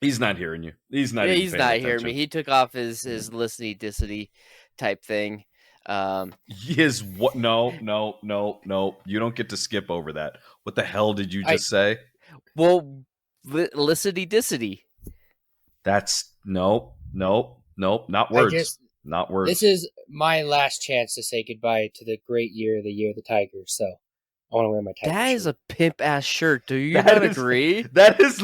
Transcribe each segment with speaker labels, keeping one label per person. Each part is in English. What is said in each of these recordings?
Speaker 1: He's not hearing you. He's not.
Speaker 2: Yeah,
Speaker 1: even
Speaker 2: he's
Speaker 1: paying
Speaker 2: not
Speaker 1: attention.
Speaker 2: hearing me. He took off his listening dissity type thing.
Speaker 1: His what? No. You don't get to skip over that. What the hell did you just say?
Speaker 2: Well, licity dissity.
Speaker 1: That's nope. Not words. Not words.
Speaker 3: This is my last chance to say goodbye to the great year, the year of the tiger. So I want to wear my tiger
Speaker 2: That
Speaker 3: shirt.
Speaker 2: is a pimp ass shirt. Do you not agree?
Speaker 1: That is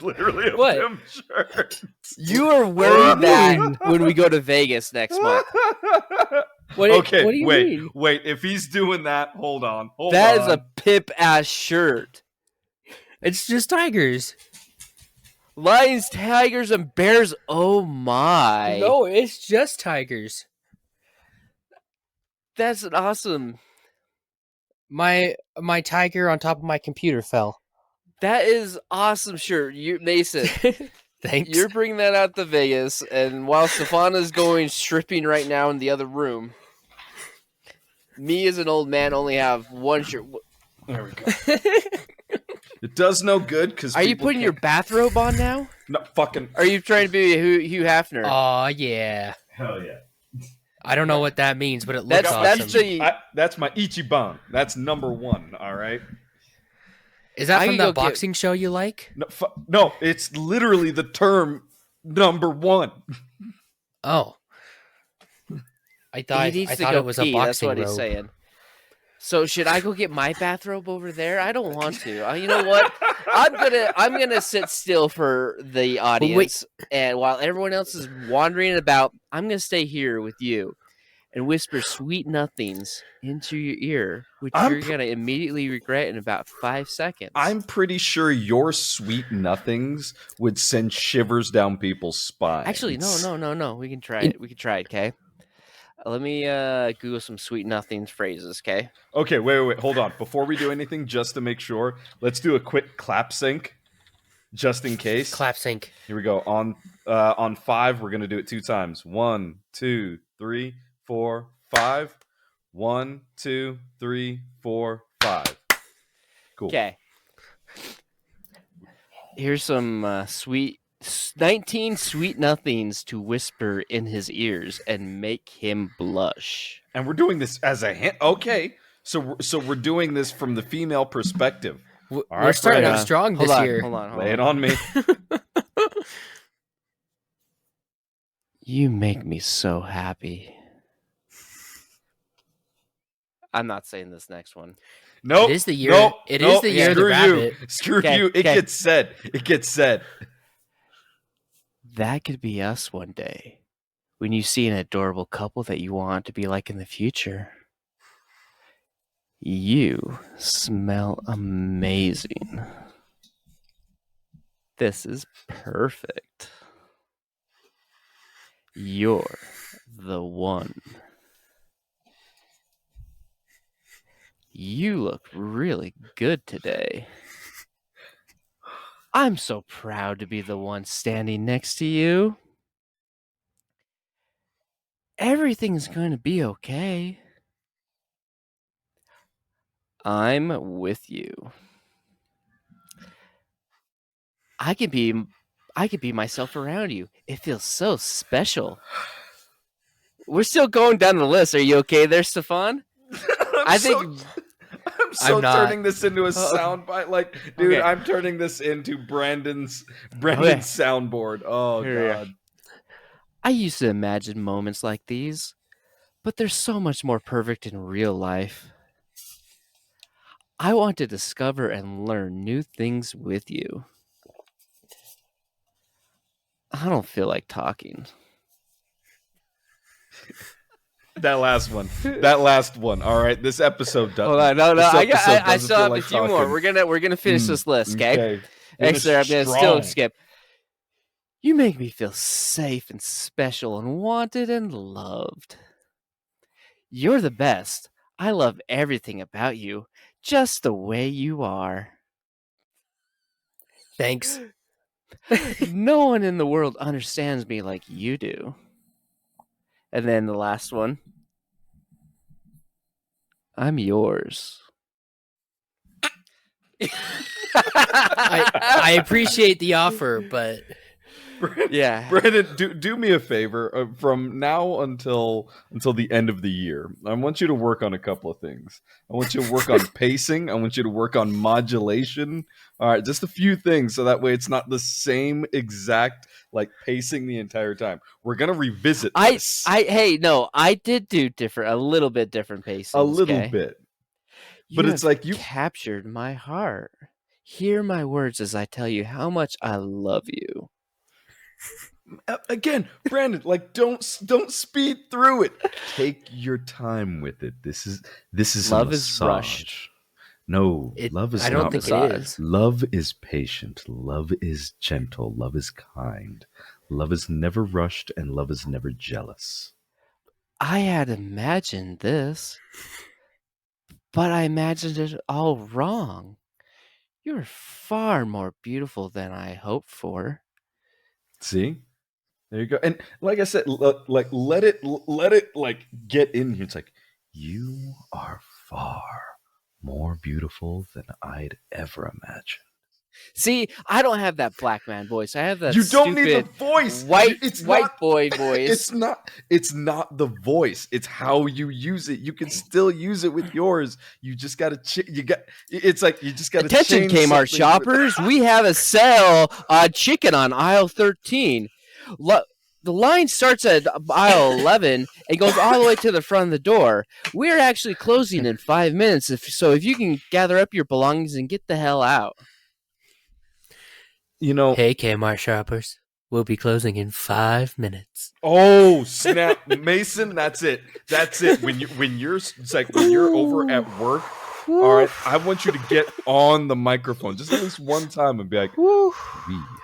Speaker 1: literally a pimp shirt.
Speaker 2: You are wearing that when we go to Vegas next month.
Speaker 3: What do you mean?
Speaker 1: Wait. If he's doing that, hold on.
Speaker 2: That is a pimp ass shirt.
Speaker 4: It's just tigers.
Speaker 2: Lions, tigers, and bears. Oh my!
Speaker 4: No, it's just tigers.
Speaker 2: That's an awesome.
Speaker 3: My tiger on top of my computer fell.
Speaker 2: That is awesome shirt. You, Mason.
Speaker 4: Thanks.
Speaker 2: You're bringing that out to Vegas, and while Stephan is going stripping right now in the other room, me as an old man only have one shirt.
Speaker 1: There we go. It does no good because.
Speaker 2: Are you putting your bathrobe on now?
Speaker 1: No, fucking.
Speaker 2: Are you trying to be Hugh Hefner?
Speaker 4: Oh yeah.
Speaker 1: Hell yeah.
Speaker 4: I don't know what that means, but it looks awesome.
Speaker 1: That's my Ichiban. That's number one. All right.
Speaker 4: Is that from that boxing show you like?
Speaker 1: No, it's literally the term number one.
Speaker 4: Oh. I thought it was a boxing
Speaker 2: That's what
Speaker 4: robe.
Speaker 2: he's saying. So should I go get my bathrobe over there? I don't want to. You know what? I'm gonna sit still for the audience, and while everyone else is wandering about, I'm gonna stay here with you and whisper sweet nothings into your ear, which you're gonna immediately regret in about 5 seconds.
Speaker 1: I'm pretty sure your sweet nothings would send shivers down people's spines.
Speaker 2: Actually, no. We can try it. Okay. Let me Google some sweet nothings phrases, okay?
Speaker 1: Okay, wait. Hold on. Before we do anything, just to make sure, let's do a quick clap sync, just in case.
Speaker 4: Clap sync.
Speaker 1: Here we go. On 5, we're going to do it 2 times. 1, 2, 3, 4, 5. 1, 2, 3, 4, 5. Cool.
Speaker 2: Okay. Here's some 19 sweet nothings to whisper in his ears and make him blush.
Speaker 1: And we're doing this as a hint. Okay, so we're doing this from the female perspective.
Speaker 4: We're starting off strong this year.
Speaker 2: Hold on.
Speaker 1: Lay it on me.
Speaker 2: You make me so happy. I'm not saying this next one.
Speaker 1: Nope.
Speaker 4: It is the year. It is the year of the rabbit.
Speaker 1: Screw you. It gets said.
Speaker 2: That could be us one day. When you see an adorable couple that you want to be like in the future. You smell amazing. This is perfect. You're the one. You look really good today. I'm so proud to be the one standing next to you. Everything's going to be okay. I'm with you. I could be myself around you. It feels so special. We're still going down the list. Are you okay there, Stephan?
Speaker 1: I'm so turning this into a soundbite. Like, dude, okay. I'm turning this into Brandon's soundboard. Oh, God.
Speaker 2: I used to imagine moments like these, but they're so much more perfect in real life. I want to discover and learn new things with you. I don't feel like talking.
Speaker 1: That last one. All right, this episode does.
Speaker 2: Hold on, no. I still have a few more. We're gonna finish this list, okay? Actually, I'm gonna still skip. You make me feel safe and special and wanted and loved. You're the best. I love everything about you, just the way you are.
Speaker 4: Thanks.
Speaker 2: No one in the world understands me like you do. And then the last one. I'm yours.
Speaker 4: I appreciate the offer, but
Speaker 2: Yeah.
Speaker 1: Brandon, do me a favor. From now until the end of the year, I want you to work on a couple of things. I want you to work on pacing. I want you to work on modulation. All right, just a few things, so that way it's not the same exact like pacing the entire time. We're gonna revisit this
Speaker 2: I did do a little bit different pacings.
Speaker 1: a little
Speaker 2: okay?
Speaker 1: bit,
Speaker 2: You
Speaker 1: but it's
Speaker 2: have
Speaker 1: like you
Speaker 2: captured my heart. Hear my words as I tell you how much I love you.
Speaker 1: again, Brandon. Like don't speed through it. Take your time with it. This is
Speaker 2: Love
Speaker 1: a
Speaker 2: is
Speaker 1: massage.
Speaker 2: rushed.
Speaker 1: No, love is
Speaker 4: I don't
Speaker 1: not.
Speaker 4: think
Speaker 2: massage.
Speaker 4: it is.
Speaker 1: Love is patient. Love is gentle. Love is kind. Love is never rushed, and love is never jealous.
Speaker 2: I had imagined this, but I imagined it all wrong. You're far more beautiful than I hoped for.
Speaker 1: See, there you go. And like I said, like let it like get in here. It's like you are far more beautiful than I'd ever imagined.
Speaker 2: See, I don't have that black man voice. I have that
Speaker 1: You don't need the
Speaker 2: stupid
Speaker 1: voice.
Speaker 2: white
Speaker 1: It's
Speaker 2: white
Speaker 1: not.
Speaker 2: boy voice.
Speaker 1: It's not the voice. It's how you use it. You can still use it with yours. You just got to it's like you just got to
Speaker 2: Attention, Kmart shoppers! We have a sale on chicken on aisle 13. The line starts at aisle 11 and goes all the way to the front of the door. We're actually closing in 5 minutes, so if you can gather up your belongings and get the hell out.
Speaker 1: You know,
Speaker 4: Hey, Kmart shoppers. We'll be closing in 5 minutes.
Speaker 1: oh snap, Mason, that's it. When you're it's like when you're over at work, all right, I want you to get on the microphone just at least one time and be like, we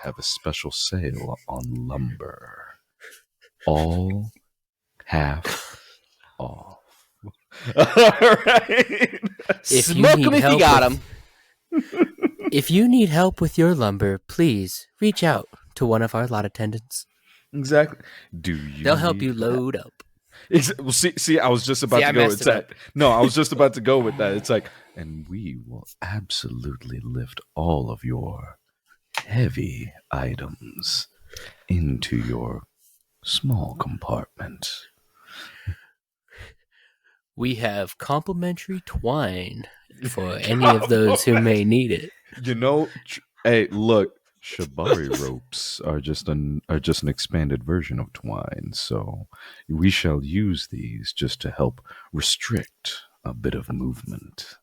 Speaker 1: have a special sale on lumber. All half off. All right.
Speaker 4: If you
Speaker 2: Smoke
Speaker 4: need
Speaker 2: him if you
Speaker 4: help
Speaker 2: got
Speaker 4: with-
Speaker 2: him.
Speaker 4: If you need help with your lumber, please reach out to one of our lot attendants.
Speaker 1: Exactly. Do you
Speaker 4: They'll help
Speaker 1: need
Speaker 4: you
Speaker 1: that?
Speaker 4: load up.
Speaker 1: Well, see, I was just about
Speaker 4: See,
Speaker 1: to
Speaker 4: I
Speaker 1: go
Speaker 4: messed
Speaker 1: with
Speaker 4: it
Speaker 1: that. No, I was just about to go with that. It's like, and we will absolutely lift all of your heavy items into your small compartment.
Speaker 4: We have complimentary twine for any of those who may need it.
Speaker 1: You know, hey, look, shibari ropes are just an expanded version of twine, so we shall use these just to help restrict a bit of movement.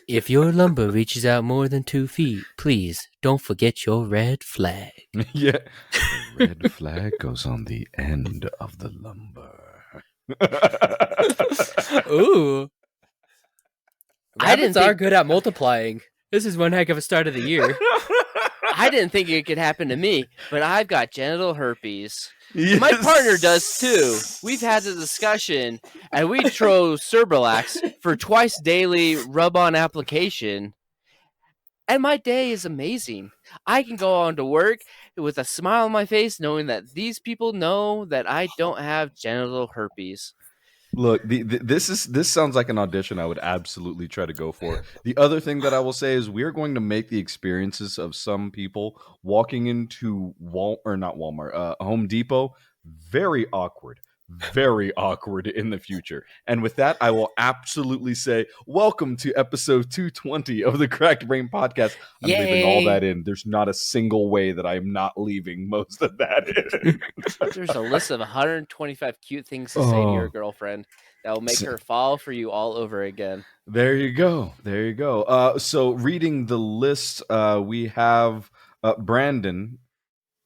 Speaker 4: If your lumber reaches out more than 2 feet, please don't forget your red flag.
Speaker 1: Yeah, the red flag goes on the end of the lumber.
Speaker 4: Ooh.
Speaker 2: I didn't
Speaker 4: Rabbits are
Speaker 2: think-
Speaker 4: good at multiplying. This is one heck of a start of the year.
Speaker 2: I didn't think it could happen to me, but I've got genital herpes. My partner does too. We've had the discussion, and we throw Cerbilax for twice daily rub-on application. And my day is amazing. I can go on to work with a smile on my face, knowing that these people know that I don't have genital herpes.
Speaker 1: Look, this sounds like an audition I would absolutely try to go for. The other thing that I will say is we are going to make the experiences of some people walking into Home Depot very awkward in the future. And with that, I will absolutely say, welcome to episode 220 of the Cracked Brain Podcast. I'm leaving all
Speaker 4: Yay.
Speaker 1: that in. There's not a single way that I am not leaving most of that in.
Speaker 2: There's a list of 125 cute things to say to your girlfriend that will make her fall for you all over again.
Speaker 1: There you go. So reading the list, we have Brandon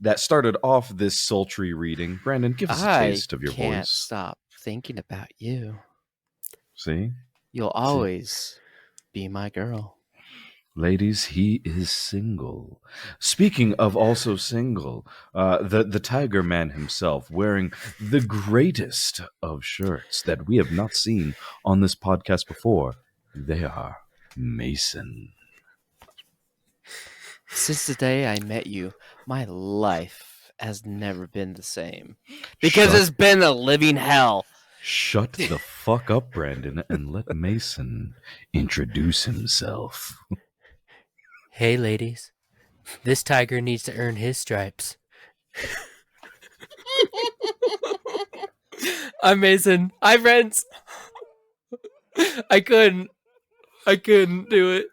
Speaker 1: that started off this sultry reading. Brandon, give us a taste of your
Speaker 2: I can't
Speaker 1: voice.
Speaker 2: stop thinking about you.
Speaker 1: See?
Speaker 2: You'll always be my girl.
Speaker 1: Ladies, he is single. Speaking of also single, the Tiger Man himself wearing the greatest of shirts that we have not seen on this podcast before. They are Mason.
Speaker 2: Since the day I met you, my life has never been the same. Because it's been a living hell.
Speaker 1: Shut the fuck up, Brandon, and let Mason introduce himself.
Speaker 4: Hey, ladies. This tiger needs to earn his stripes. I'm Mason. Hi, friends. I couldn't do it.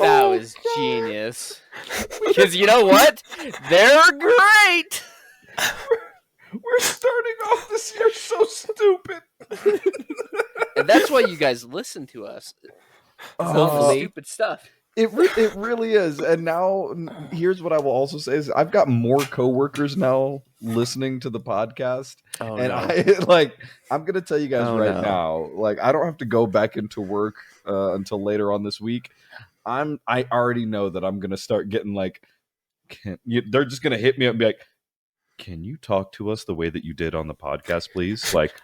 Speaker 2: That was genius. Because you know what? They're great.
Speaker 1: We're starting off this year so stupid.
Speaker 2: And that's why you guys listen to us.
Speaker 3: Hopefully.
Speaker 2: Stupid stuff.
Speaker 1: It really is. And now, here's what I will also say is I've got more coworkers now listening to the podcast.
Speaker 2: Oh,
Speaker 1: And
Speaker 2: no.
Speaker 1: I'm going to tell you guys now, like, I don't have to go back into work until later on this week. I already know that I'm going to start getting like, they're just going to hit me up and be like, can you talk to us the way that you did on the podcast, please? Like,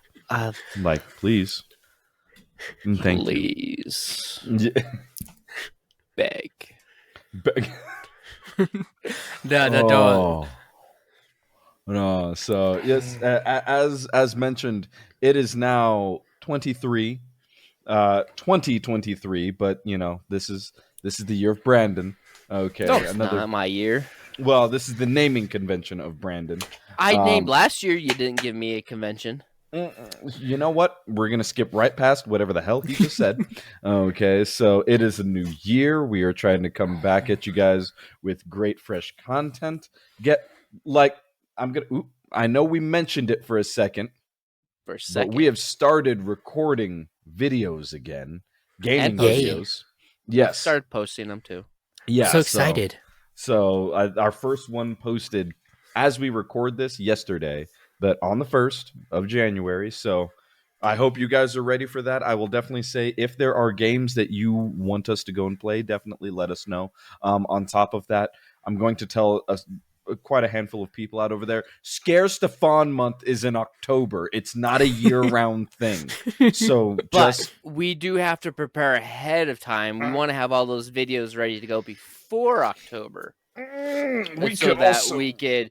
Speaker 1: please. Thank
Speaker 2: Please.
Speaker 1: you.
Speaker 2: Beg.
Speaker 4: No.
Speaker 1: No. So yes, as mentioned, it is now 2023, but you know, this is the year of Brandon. Okay.
Speaker 2: No, it's not my year.
Speaker 1: Well, this is the naming convention of Brandon.
Speaker 2: I named last year. You didn't give me a convention.
Speaker 1: You know what? We're going to skip right past whatever the hell he just said. Okay, so it is a new year. We are trying to come back at you guys with great, fresh content. I know we mentioned it for a second. But we have started recording videos again. Gaming videos. Yes.
Speaker 2: Started posting them too.
Speaker 1: Yeah.
Speaker 4: So excited.
Speaker 1: So our first one posted as we record this yesterday, but on the 1st of January. So I hope you guys are ready for that. I will definitely say if there are games that you want us to go and play, definitely let us know. On top of that, I'm going to tell quite a handful of people out over there. Scare Stephan month is in October. It's not a year-round thing. So
Speaker 2: but we do have to prepare ahead of time. We want to have all those videos ready to go before October. We could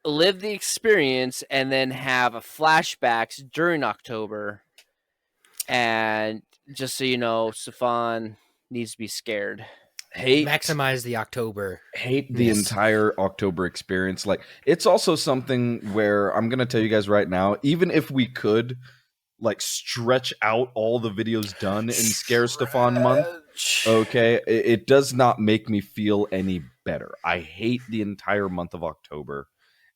Speaker 2: live the experience and then have flashbacks during October. And just so you know, Stephan needs to be scared.
Speaker 4: Maximize the October.
Speaker 1: Hate the entire October experience. Like, it's also something where I'm gonna tell you guys right now, even if we could like stretch out all the videos done in Scare Stephan month, okay, it does not make me feel any better. I hate the entire month of October,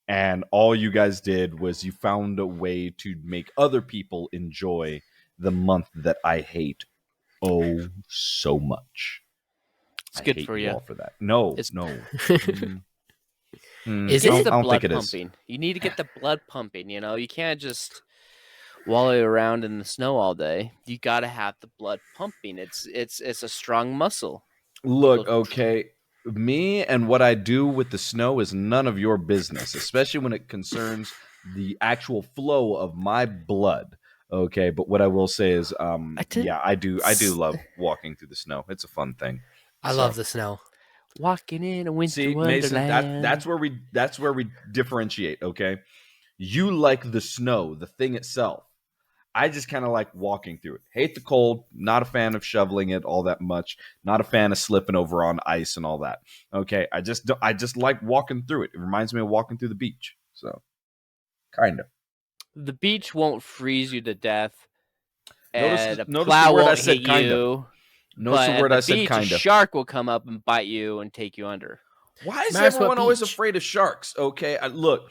Speaker 1: and all you guys did was you found a way to make other people enjoy the month that I hate so much.
Speaker 2: It's good for you.
Speaker 1: All for that. No.
Speaker 2: Is
Speaker 4: it
Speaker 2: the blood pumping? You need to get the blood pumping. You know, you can't just wallow around in the snow all day. You got to have the blood pumping. It's a strong muscle.
Speaker 1: Look, okay, me and what I do with the snow is none of your business, especially when it concerns the actual flow of my blood. Okay, but what I will say is, I do love walking through the snow. It's a fun thing.
Speaker 4: I love the snow.
Speaker 2: Walking in a winter wonderland.
Speaker 1: Mason, that's where we differentiate. Okay, you like the snow, the thing itself. I just kind of like walking through it. Hate the cold. Not a fan of shoveling it all that much. Not a fan of slipping over on ice and all that. Okay, I just like walking through it. It reminds me of walking through the beach. So, kind of.
Speaker 2: The beach won't freeze you to death.
Speaker 1: Notice
Speaker 2: a
Speaker 1: the
Speaker 2: plow
Speaker 1: word
Speaker 2: won't
Speaker 1: I said,
Speaker 2: hit
Speaker 1: kind
Speaker 2: you.
Speaker 1: of. Notice the word I said, kind
Speaker 2: of. A shark will come up and bite you and take you under.
Speaker 1: Why is everyone always afraid of sharks? Okay, look.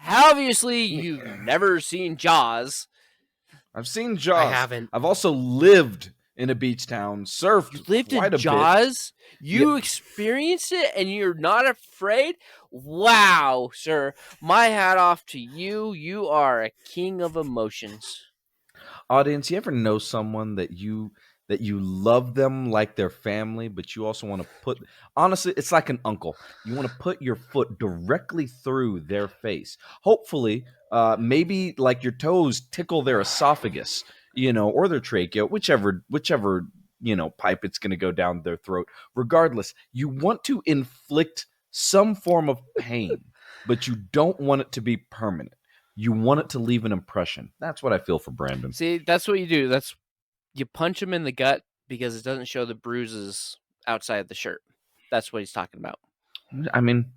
Speaker 2: Obviously, you've never seen Jaws.
Speaker 1: I've seen Jaws.
Speaker 4: I haven't.
Speaker 1: I've also lived in a beach town, surfed
Speaker 2: you lived
Speaker 1: quite
Speaker 2: in
Speaker 1: a
Speaker 2: Jaws?
Speaker 1: bit.
Speaker 2: You experienced it and you're not afraid? Wow, sir. My hat off to you. You are a king of emotions.
Speaker 1: Audience, you ever know someone that you love them like their family, but you also want to put, honestly, it's like an uncle. You want to put your foot directly through their face. Hopefully, maybe like your toes tickle their esophagus, or their trachea, whichever, pipe it's going to go down their throat. Regardless, you want to inflict some form of pain but you don't want it to be permanent. You want it to leave an impression. That's what I feel for Brandon.
Speaker 2: See, that's what you do. You punch him in the gut because it doesn't show the bruises outside the shirt. That's what he's talking about.
Speaker 1: I mean,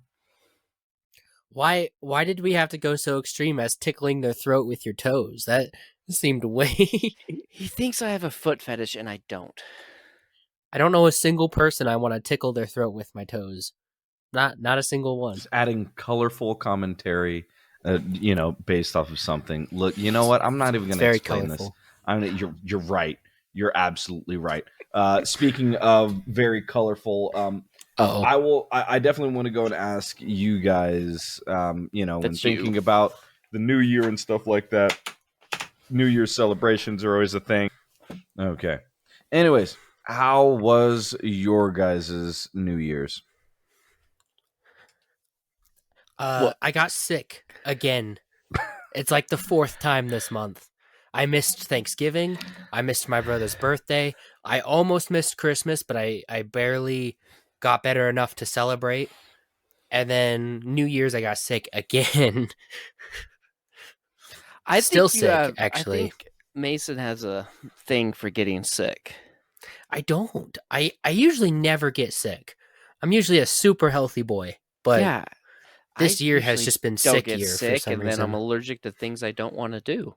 Speaker 4: Why did we have to go so extreme as tickling their throat with your toes? That seemed way.
Speaker 2: He thinks I have a foot fetish, and I don't.
Speaker 4: I don't know a single person I want to tickle their throat with my toes. Not a single one.
Speaker 1: just adding colorful commentary, based off of something. Look, you know what? I'm not even going to
Speaker 4: Very
Speaker 1: explain
Speaker 4: colorful.
Speaker 1: this. You're right. You're absolutely right. Speaking of very colorful, I definitely want to go and ask you guys, when
Speaker 2: That's
Speaker 1: thinking
Speaker 2: you.
Speaker 1: about the new year and stuff like that. New Year's celebrations are always a thing. Okay. Anyways, how was your guys' New Year's?
Speaker 4: I got sick again. It's like the 4th time this month. I missed Thanksgiving. I missed my brother's birthday. I almost missed Christmas, but I barely got better enough to celebrate. And then New Year's, I got sick again. Still sick, actually.
Speaker 2: I think Mason has a thing for getting sick.
Speaker 4: I don't. I usually never get sick. I'm usually a super healthy boy, but
Speaker 2: yeah,
Speaker 4: this
Speaker 2: I
Speaker 4: year has
Speaker 2: usually
Speaker 4: just been
Speaker 2: don't
Speaker 4: sick
Speaker 2: get
Speaker 4: year for
Speaker 2: sick,
Speaker 4: some
Speaker 2: and
Speaker 4: reason.
Speaker 2: then I'm allergic to things I don't want to do.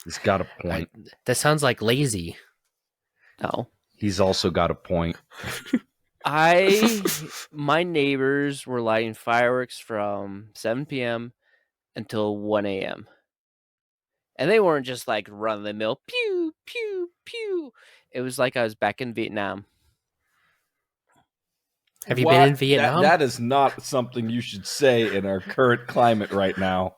Speaker 1: He's got a point.
Speaker 4: That sounds like lazy.
Speaker 2: No,
Speaker 1: He's also got a point.
Speaker 2: my neighbors were lighting fireworks from 7 p.m. until 1 a.m. And they weren't just like run of the mill, pew, pew, pew. It was like I was back in Vietnam.
Speaker 4: Have you been in Vietnam?
Speaker 1: That is not something you should say in our current climate right now.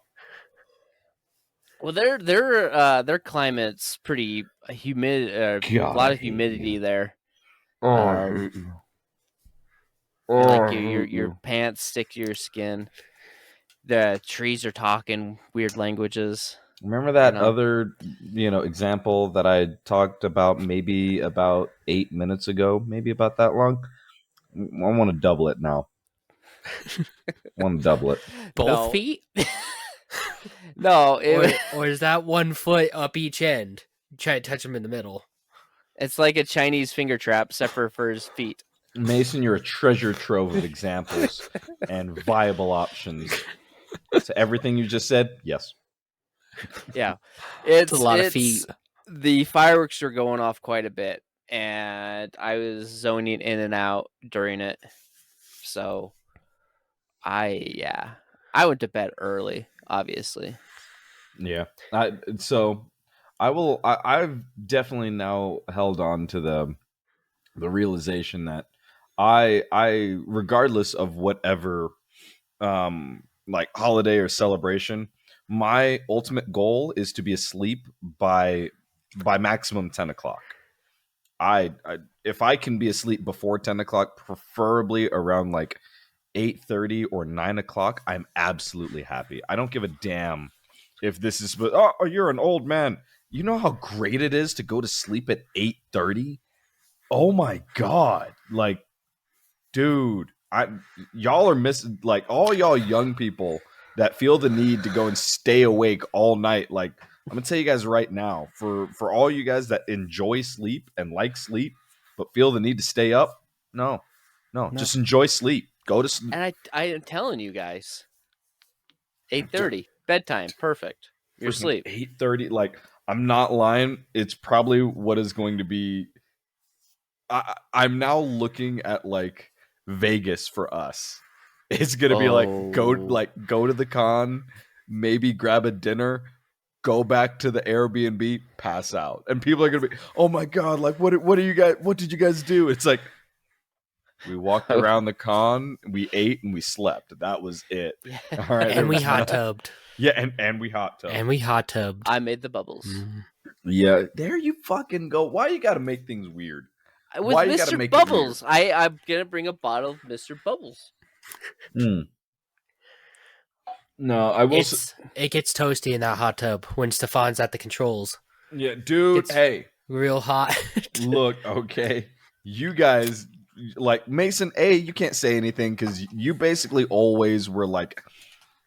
Speaker 2: Well, their climate's pretty humid. A lot of humidity there. Like your pants stick to your skin. The trees are talking weird languages.
Speaker 1: Remember that other, example that I talked about maybe about 8 minutes ago, maybe about that long? I want to double it now.
Speaker 4: Both feet?
Speaker 2: No,
Speaker 4: or is that 1 foot up each end? You try to touch them in the middle.
Speaker 2: It's like a Chinese finger trap, except for his feet.
Speaker 1: Mason, you're a treasure trove of examples and viable options. To everything you just said, yes.
Speaker 2: Yeah,
Speaker 4: It's a lot of feet.
Speaker 2: The fireworks were going off quite a bit, and I was zoning in and out during it. So, I went to bed early, obviously.
Speaker 1: Yeah. I've definitely now held on to the realization that I regardless of whatever like holiday or celebration, my ultimate goal is to be asleep by maximum 10 o'clock. I if I can be asleep before 10 o'clock, preferably around like 8:30 or 9 o'clock, I'm absolutely happy. I don't give a damn if this is, oh, you're an old man. You know how great it is to go to sleep at 8:30? Oh my God. Like, dude, y'all are missing, like, all y'all young people that feel the need to go and stay awake all night. Like, I'm gonna tell you guys right now, for all you guys that enjoy sleep and like sleep, but feel the need to stay up, no, just enjoy sleep. Go to sleep.
Speaker 2: And I am telling you guys, 8:30 bedtime, perfect. You're asleep.
Speaker 1: 8:30, like, I'm not lying. It's probably what is going to be. I'm now looking at like Vegas for us. It's gonna be like go to the con, maybe grab a dinner, go back to the Airbnb, pass out, and people are gonna be, oh my God, like what did you guys do? It's like, we walked around the con, we ate, and we slept. That was it.
Speaker 2: Yeah.
Speaker 1: All right,
Speaker 4: And we hot tubbed.
Speaker 1: Yeah, and we hot tubbed.
Speaker 2: I made the bubbles.
Speaker 1: Yeah, there you fucking go. Why you gotta make things weird?
Speaker 2: With
Speaker 1: Why you gotta
Speaker 2: Mr.
Speaker 1: make
Speaker 2: Bubbles. I'm gonna bring a bottle of Mr. Bubbles.
Speaker 1: No, I will.
Speaker 4: It gets toasty in that hot tub when Stephan's at the controls.
Speaker 1: Yeah, dude.
Speaker 4: It's
Speaker 1: hey,
Speaker 4: real hot.
Speaker 1: look, okay. You guys like Mason, you can't say anything because you basically always were like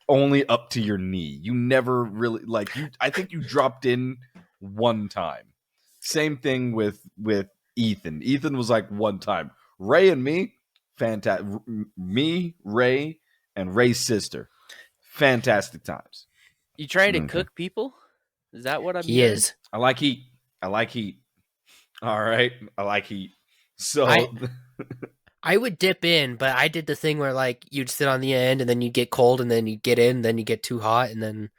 Speaker 1: only up to your knee. You never really like you. I think you dropped in one time. Same thing with Ethan. Ethan was like one time. Ray and me, fantastic. Me, Ray, and Ray's sister, fantastic times.
Speaker 2: You trying to
Speaker 1: Okay.
Speaker 2: cook people? Is that what I'm
Speaker 4: He
Speaker 2: hearing?
Speaker 4: is.
Speaker 1: I like heat. I like heat. All right, I like heat. So
Speaker 4: I would dip in, but I did the thing where like you'd sit on the end and then you get cold and then you get in, then you get too hot, and then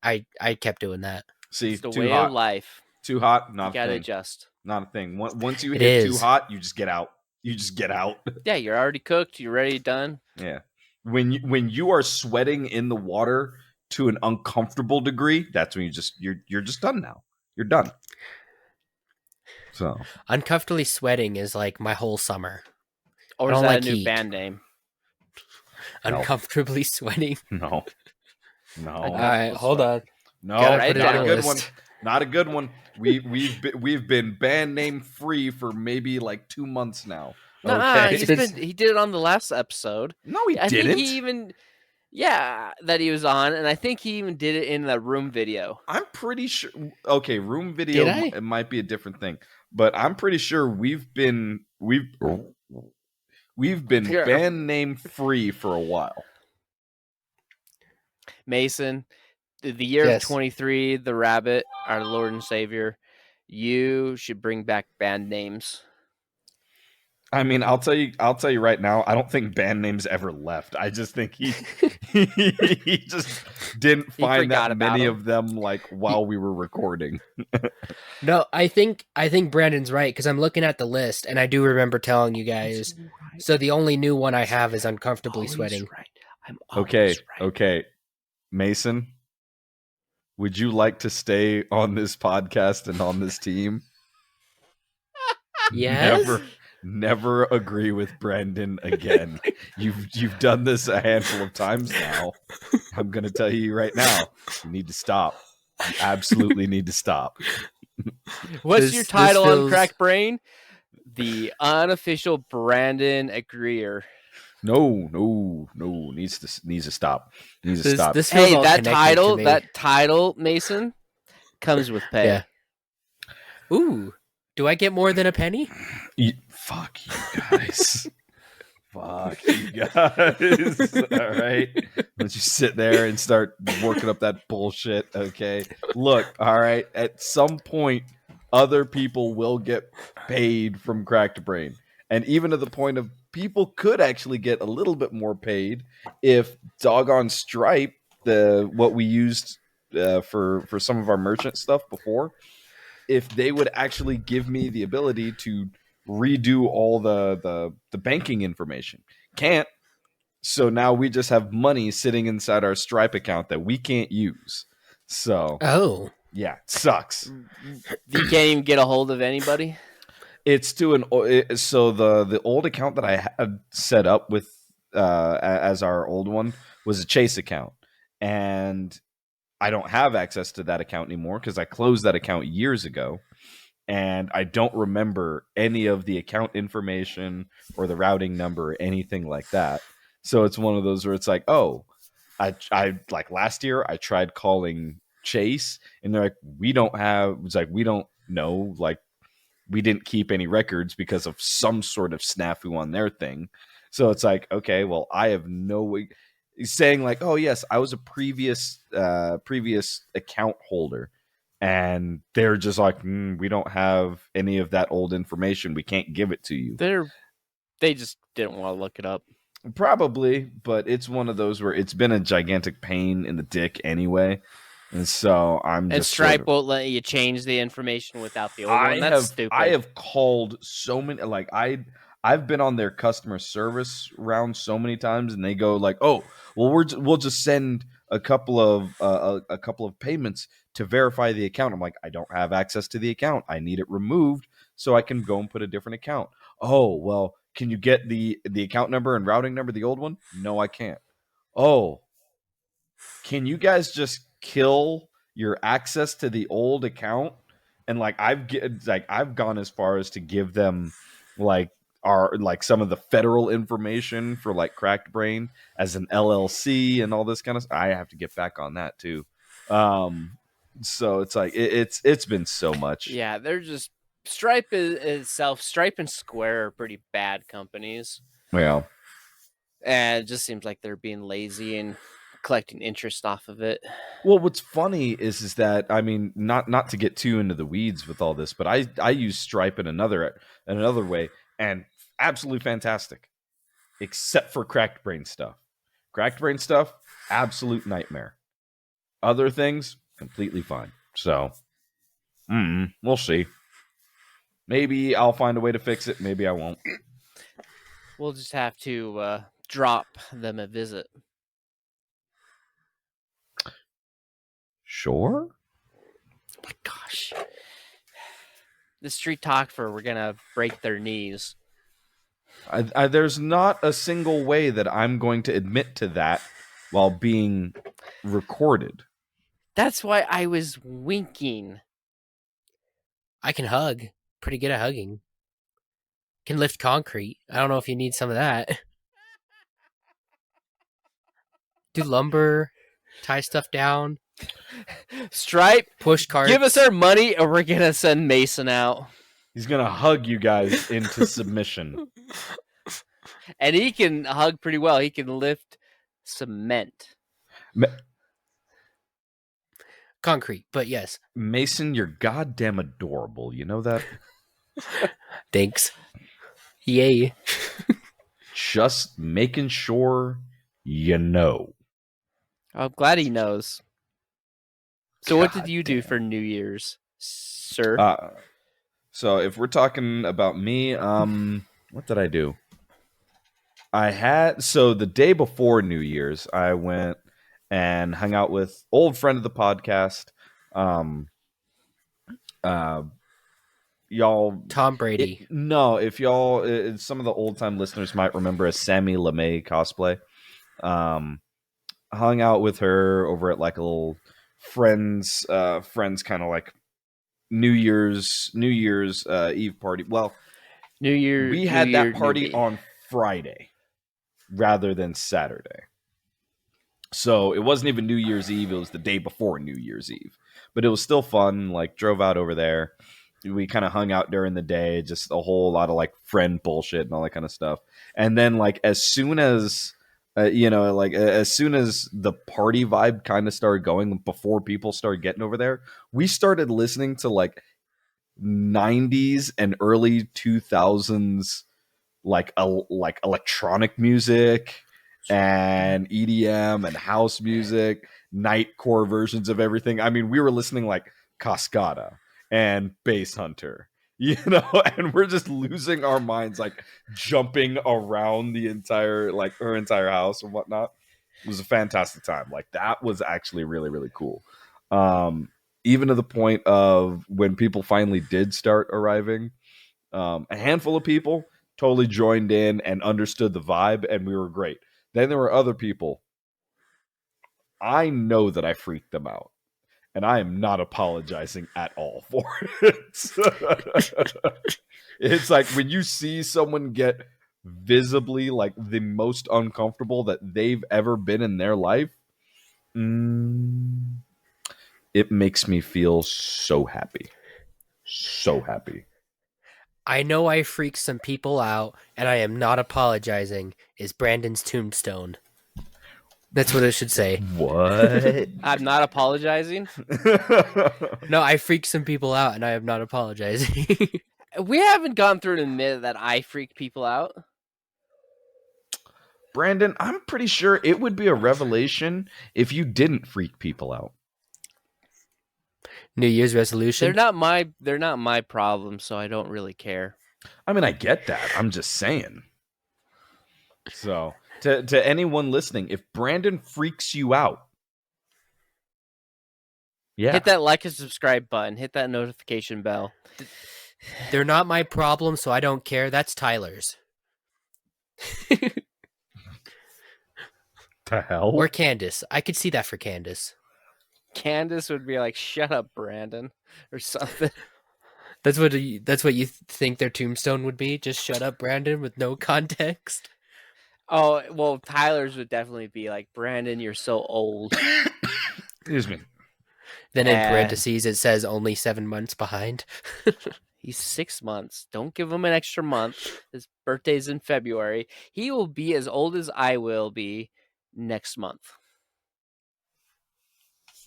Speaker 4: I kept doing that.
Speaker 1: see,
Speaker 2: It's the
Speaker 1: too
Speaker 2: way
Speaker 1: hot.
Speaker 2: of life.
Speaker 1: Too hot,
Speaker 2: You
Speaker 1: not a
Speaker 2: gotta
Speaker 1: thing.
Speaker 2: adjust.
Speaker 1: Not a thing. Once you
Speaker 4: It
Speaker 1: hit too
Speaker 4: is.
Speaker 1: hot, you just get out. You just get out.
Speaker 2: Yeah, you're already cooked. You're ready, done.
Speaker 1: Yeah. When you are sweating in the water to an uncomfortable degree, that's when you're just done now. You're done. So
Speaker 4: Uncomfortably sweating is like my whole summer.
Speaker 2: Or
Speaker 4: I
Speaker 2: is
Speaker 4: don't
Speaker 2: that
Speaker 4: like
Speaker 2: a new
Speaker 4: heat.
Speaker 2: band name?
Speaker 1: No.
Speaker 4: Uncomfortably sweating.
Speaker 1: no.
Speaker 4: All right, hold on.
Speaker 1: No,
Speaker 4: Gotta
Speaker 2: put it
Speaker 1: not
Speaker 2: on
Speaker 1: a
Speaker 2: the
Speaker 1: good one.
Speaker 4: list.
Speaker 1: Not a good one. We've been band name free for maybe like 2 months now.
Speaker 2: Nah,
Speaker 1: Okay.
Speaker 2: he did it on the last episode.
Speaker 1: No, he
Speaker 2: I
Speaker 1: didn't.
Speaker 2: think he even that he was on, and I think he even did it in the room video.
Speaker 1: I'm pretty sure. Okay, room video
Speaker 4: Did I?
Speaker 1: it might be a different thing, but I'm pretty sure we've been
Speaker 2: Here.
Speaker 1: band name free for a while.
Speaker 2: Mason, the year
Speaker 4: Yes.
Speaker 2: of 23, the rabbit, our Lord and Savior. You should bring back band names.
Speaker 1: I mean, I'll tell you right now. I don't think band names ever left. I just think he just didn't
Speaker 2: He
Speaker 1: find
Speaker 2: forgot
Speaker 1: that
Speaker 2: about
Speaker 1: many
Speaker 2: them.
Speaker 1: of them like while we were recording.
Speaker 4: No, I think Brandon's right because I'm looking at the list and I do remember telling you guys. So the only new one I have is uncomfortably
Speaker 2: Always
Speaker 4: sweating.
Speaker 2: right. I'm
Speaker 1: Okay,
Speaker 2: always right.
Speaker 1: okay, Mason, would you like to stay on this podcast and on this team?
Speaker 4: Yes.
Speaker 1: Never agree with Brandon again. You've done this a handful of times now. I'm gonna tell you right now. You need to stop. You absolutely need to stop.
Speaker 2: What's your
Speaker 4: This
Speaker 2: title on
Speaker 4: feels-
Speaker 2: Crack Brain? The unofficial Brandon Agreeer.
Speaker 1: No. Needs to stop. Needs to stop.
Speaker 4: This feels
Speaker 2: Hey,
Speaker 4: all
Speaker 2: that
Speaker 4: connected to me.
Speaker 2: title, Mason, comes with pay.
Speaker 4: Yeah. Ooh, do I get more than a penny?
Speaker 1: Fuck you guys. Fuck you guys. All right. Don't you sit there and start working up that bullshit, okay? Look, all right. At some point, other people will get paid from Cracked Brain. And even to the point of people could actually get a little bit more paid if doggone Stripe, what we used for some of our merchant stuff before, if they would actually give me the ability to redo all the banking information. Can't. So now we just have money sitting inside our Stripe account that we can't use. So
Speaker 4: Oh,
Speaker 1: yeah, it sucks.
Speaker 2: You can't even get a hold of anybody.
Speaker 1: It's to so the old account that I had set up with as our old one was a Chase account, and I don't have access to that account anymore because I closed that account years ago. And I don't remember any of the account information or the routing number or anything like that. So it's one of those where it's like, oh, I like last year I tried calling Chase and they're like, we don't know, like we didn't keep any records because of some sort of snafu on their thing. So it's like, okay, well, I have no way. He's saying like, oh yes, I was a previous account holder. And they're just like, we don't have any of that old information. We can't give it to you.
Speaker 2: They just didn't want to look it up.
Speaker 1: Probably, but it's one of those where it's been a gigantic pain in the dick anyway. And so I'm
Speaker 2: And
Speaker 1: just
Speaker 2: Stripe won't let you change the information without the old one. That's stupid.
Speaker 1: I have called so many, like I've been on their customer service round so many times, and they go like, "Oh, well, we'll just send a couple of payments to verify the account." I'm like, I don't have access to the account. I need it removed so I can go and put a different account. Oh, well, can you get the account number and routing number, the old one? No, I can't. Oh, can you guys just kill your access to the old account? And like I've gone as far as to give them like our like some of the federal information for like Cracked Brain as an LLC and all this kind of stuff. I have to get back on that too. So it's like it's been so much.
Speaker 2: Yeah, they're just Stripe itself. Stripe and Square are pretty bad companies,
Speaker 1: Yeah.
Speaker 2: and it just seems like they're being lazy and collecting interest off of it.
Speaker 1: Well, what's funny is that I mean, not to get too into the weeds with all this, but I use Stripe in another way, and absolutely fantastic, except for Cracked Brain stuff. Cracked Brain stuff, absolute nightmare. Other things, completely fine. So, we'll see. Maybe I'll find a way to fix it. Maybe I won't.
Speaker 2: We'll just have to drop them a visit.
Speaker 1: Sure.
Speaker 2: Oh my gosh. The street talk for we're gonna break their knees.
Speaker 1: There's not a single way that I'm going to admit to that while being recorded.
Speaker 2: That's why I was winking.
Speaker 4: I can hug. Pretty good at hugging. Can lift concrete. I don't know if you need some of that. Do lumber, tie stuff down,
Speaker 2: Stripe,
Speaker 4: push carts.
Speaker 2: give us our money or we're gonna send Mason out.
Speaker 1: He's gonna hug you guys into submission.
Speaker 2: And he can hug pretty well. He can lift cement.
Speaker 4: Concrete, but yes.
Speaker 1: Mason, you're goddamn adorable. You know that?
Speaker 4: Thanks. Yay.
Speaker 1: Just making sure you know.
Speaker 2: I'm glad he knows. So what did
Speaker 1: God
Speaker 2: you do
Speaker 1: damn.
Speaker 2: for New Year's, sir?
Speaker 1: So if we're talking about me, what did I do? The day before New Year's, I went and hung out with old friend of the podcast. Y'all,
Speaker 4: Tom Brady.
Speaker 1: if y'all, some of the old time listeners might remember a Sammy LeMay cosplay. Hung out with her over at like a little friends kind of like New Year's Eve party. Well, we had that party on Friday rather than Saturday. So it wasn't even New Year's Eve. It was the day before New Year's Eve. But it was still fun. Like, drove out over there. We kind of hung out during the day. Just a whole lot of, like, friend bullshit and all that kind of stuff. And then, like, as soon as, as soon as the party vibe kind of started going, before people started getting over there, we started listening to, like, 90s and early 2000s, like electronic music and EDM and house music, nightcore versions of everything. I mean, we were listening like Cascada and Bass Hunter, and we're just losing our minds, like jumping around her entire house and whatnot. It was a fantastic time. Like, that was actually really, really cool. Even to the point of when people finally did start arriving, a handful of people totally joined in and understood the vibe, and we were great. Then there were other people. I know that I freaked them out, and I am not apologizing at all for it. It's like when you see someone get visibly like the most uncomfortable that they've ever been in their life, it makes me feel so happy. So happy.
Speaker 4: I know I freaked some people out, and I am not apologizing, is Brandon's tombstone. That's what it should say.
Speaker 1: What?
Speaker 2: I'm not apologizing.
Speaker 4: No, I freaked some people out, and I am not apologizing.
Speaker 2: We haven't gone through an admit that I freaked people out.
Speaker 1: Brandon, I'm pretty sure it would be a revelation if you didn't freak people out.
Speaker 4: New Year's resolution.
Speaker 2: They're not my problem, so I don't really care.
Speaker 1: I mean, I get that. I'm just saying. So, to anyone listening, if Brandon freaks you out,
Speaker 2: hit that like and subscribe button. Hit that notification bell.
Speaker 4: They're not my problem, so I don't care. That's Tyler's.
Speaker 1: To hell?
Speaker 4: Or Candace. I could see that for Candace.
Speaker 2: Candace would be like, "Shut up, Brandon," or something.
Speaker 4: That's what you think their tombstone would be? Just shut up, Brandon, with no context.
Speaker 2: Oh, well, Tyler's would definitely be like, Brandon, you're so old.
Speaker 1: Excuse me.
Speaker 4: Then in
Speaker 2: And
Speaker 4: parentheses it says only 7 months behind.
Speaker 2: he's 6 months. Don't give him an extra month. His birthday's in February. He will be as old as I will be next month.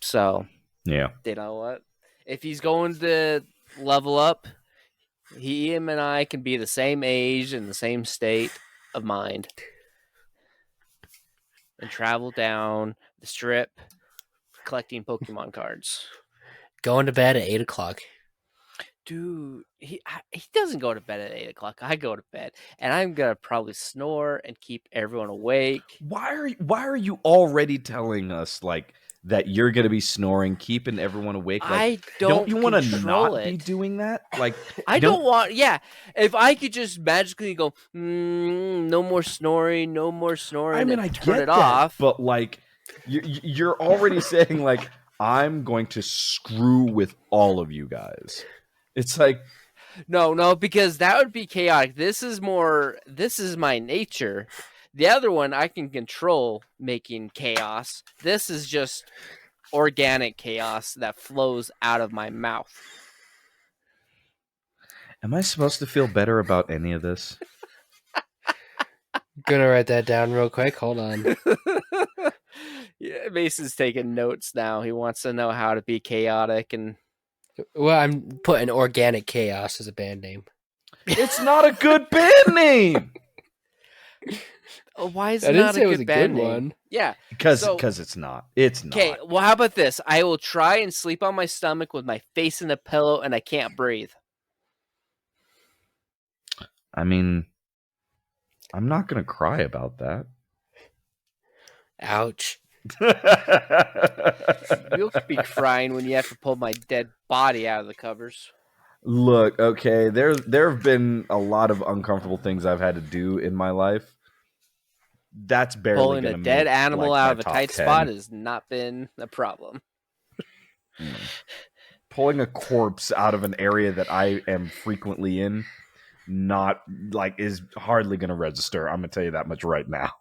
Speaker 2: So,
Speaker 1: Yeah.
Speaker 2: you know what? If he's going to level up, him and I can be the same age and the same state of mind and travel down the strip collecting Pokemon cards.
Speaker 4: Going to bed at 8 o'clock.
Speaker 2: Dude, he doesn't go to bed at 8 o'clock. I go to bed, and I'm gonna probably snore and keep everyone awake.
Speaker 1: Why are you already telling us like that you're gonna be snoring, keeping everyone awake? Like,
Speaker 2: I don't
Speaker 1: you want to
Speaker 2: control
Speaker 1: not be
Speaker 2: it.
Speaker 1: doing that? Like,
Speaker 2: I don't want. Yeah, if I could just magically go, no more snoring, no more snoring.
Speaker 1: I mean,
Speaker 2: and
Speaker 1: I
Speaker 2: turn
Speaker 1: get
Speaker 2: it
Speaker 1: that,
Speaker 2: off.
Speaker 1: but like, you're already saying like I'm going to screw with all of you guys. It's like,
Speaker 2: No, because that would be chaotic. This is my nature. The other one I can control making chaos. This is just organic chaos that flows out of my mouth.
Speaker 1: am I supposed to feel better about any of this?
Speaker 4: Gonna write that down real quick. Hold on.
Speaker 2: Yeah, Mason's taking notes now. He wants to know how to be chaotic and
Speaker 4: Well, I'm putting Organic Chaos as a band name.
Speaker 1: It's not a good band name.
Speaker 2: why is
Speaker 4: I
Speaker 2: it
Speaker 4: didn't
Speaker 2: not
Speaker 4: say
Speaker 2: a
Speaker 4: it was
Speaker 2: good
Speaker 4: a
Speaker 2: band
Speaker 4: good
Speaker 2: name?
Speaker 4: one.
Speaker 2: Yeah,
Speaker 1: Because
Speaker 2: So-
Speaker 1: it's not. It's not.
Speaker 2: okay. Well, how about this? I will try and sleep on my stomach with my face in the pillow, and I can't breathe.
Speaker 1: I mean, I'm not gonna cry about that.
Speaker 4: Ouch.
Speaker 2: You'll be crying when you have to pull my dead body out of the covers.
Speaker 1: Look, okay, there have been a lot of uncomfortable things I've had to do in my life. That's barely
Speaker 2: Pulling
Speaker 1: gonna
Speaker 2: a dead
Speaker 1: make,
Speaker 2: animal
Speaker 1: like,
Speaker 2: out
Speaker 1: my
Speaker 2: of a
Speaker 1: top
Speaker 2: tight
Speaker 1: 10.
Speaker 2: spot has not been a problem.
Speaker 1: Pulling a corpse out of an area that I am frequently in, not like is hardly gonna register. I'm gonna tell you that much right now.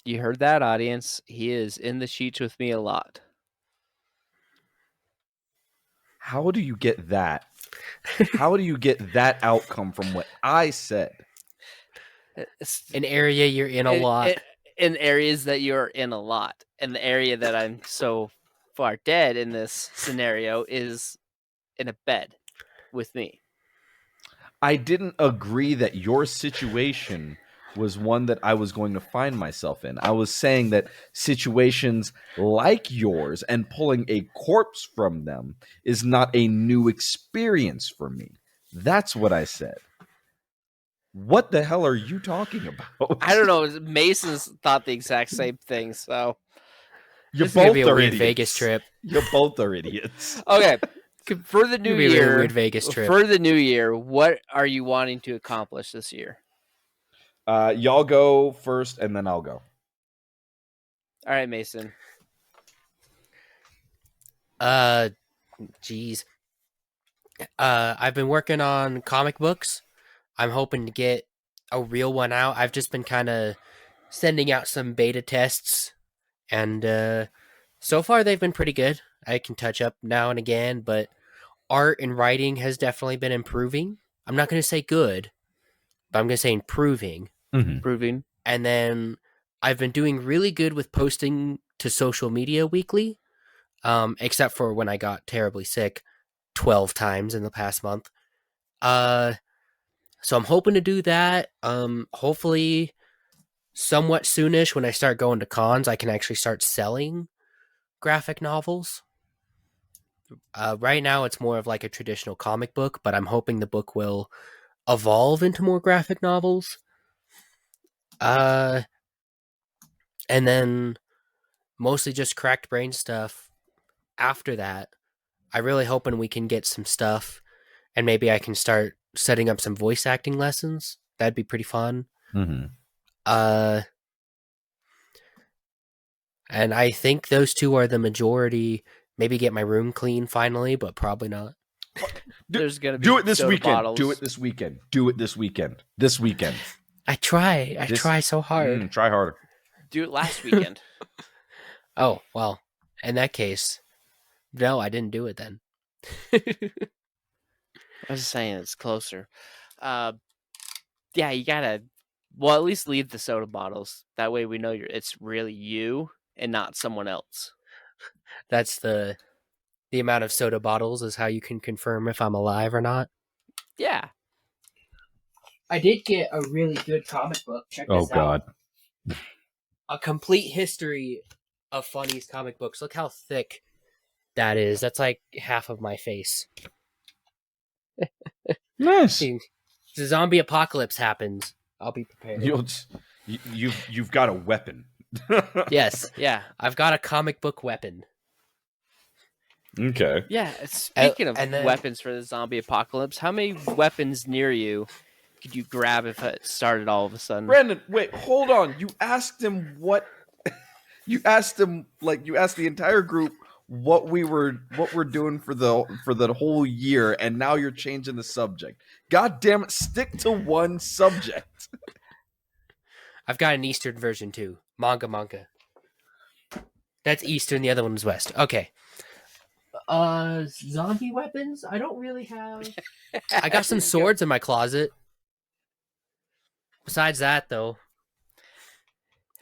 Speaker 2: You heard that, audience? He is in the sheets with me a lot.
Speaker 1: How do you get that? How do you get that outcome from what I said?
Speaker 4: An area you're in a lot.
Speaker 2: In areas that you're in a lot. And the area that I'm so far dead in this scenario is in a bed with me.
Speaker 1: I didn't agree that your situation was one that I was going to find myself in. I was saying that situations like yours and pulling a corpse from them is not a new experience for me. That's what I said. What the hell are you talking about?
Speaker 2: I don't know. Mason's thought the exact same thing, so.
Speaker 1: You
Speaker 4: This is gonna
Speaker 1: both
Speaker 4: be a
Speaker 1: are
Speaker 4: weird
Speaker 1: idiots.
Speaker 4: Vegas trip.
Speaker 1: You both are idiots.
Speaker 2: Okay. For the new
Speaker 4: It'll be a really
Speaker 2: year,
Speaker 4: weird Vegas trip.
Speaker 2: for the new year, what are you wanting to accomplish this year?
Speaker 1: Y'all go first, and then I'll go.
Speaker 2: All right, Mason.
Speaker 4: Geez. I've been working on comic books. I'm hoping to get a real one out. I've just been kind of sending out some beta tests, and so far they've been pretty good. I can touch up now and again, but art and writing has definitely been improving. I'm not going to say good, but I'm going to say improving.
Speaker 2: Proving.
Speaker 4: And then I've been doing really good with posting to social media weekly, except for when I got terribly sick 12 times in the past month. So I'm hoping to do that. Hopefully somewhat soonish when I start going to cons, I can actually start selling graphic novels. Right now it's more of like a traditional comic book, but I'm hoping the book will evolve into more graphic novels. And then mostly just cracked brain stuff after that. I really hoping we can get some stuff and maybe I can start setting up some voice acting lessons. That'd be pretty fun.
Speaker 1: Mm-hmm.
Speaker 4: And I think those two are the majority. Maybe get my room clean finally, but probably not.
Speaker 2: There's gonna be
Speaker 1: Do it this
Speaker 2: soda
Speaker 1: weekend.
Speaker 2: bottles.
Speaker 1: Do it this weekend. Do it this weekend. This weekend.
Speaker 4: I try so hard.
Speaker 1: Try harder.
Speaker 2: Do it last weekend.
Speaker 4: Oh, well, in that case, no, I didn't do it then.
Speaker 2: I was just saying it's closer. Yeah, you gotta. Well, at least leave the soda bottles. That way we know it's really you and not someone else.
Speaker 4: That's the amount of soda bottles is how you can confirm if I'm alive or not.
Speaker 2: Yeah.
Speaker 4: I did get a really good comic book. Check this
Speaker 1: Oh God.
Speaker 4: out. A complete history of Funny's comic books. Look how thick that is. That's like half of my face.
Speaker 1: Nice.
Speaker 4: The zombie apocalypse happens. I'll be prepared.
Speaker 1: You've got a weapon.
Speaker 4: Yes,
Speaker 2: Yeah.
Speaker 4: I've got a comic book weapon.
Speaker 1: Okay.
Speaker 2: Yeah. Speaking of
Speaker 4: and then-
Speaker 2: weapons for the zombie apocalypse, how many weapons near you could you grab if it started all of a sudden?
Speaker 1: Brandon, wait, hold on. You asked him what you asked him you asked the entire group what we're doing for the whole year, and now you're changing the subject. God damn it, stick to one subject.
Speaker 4: I've got an Eastern version too. Manga. That's Eastern, the other one is West. Okay. Zombie weapons? I don't really have. I got some swords in my closet. Besides that, though,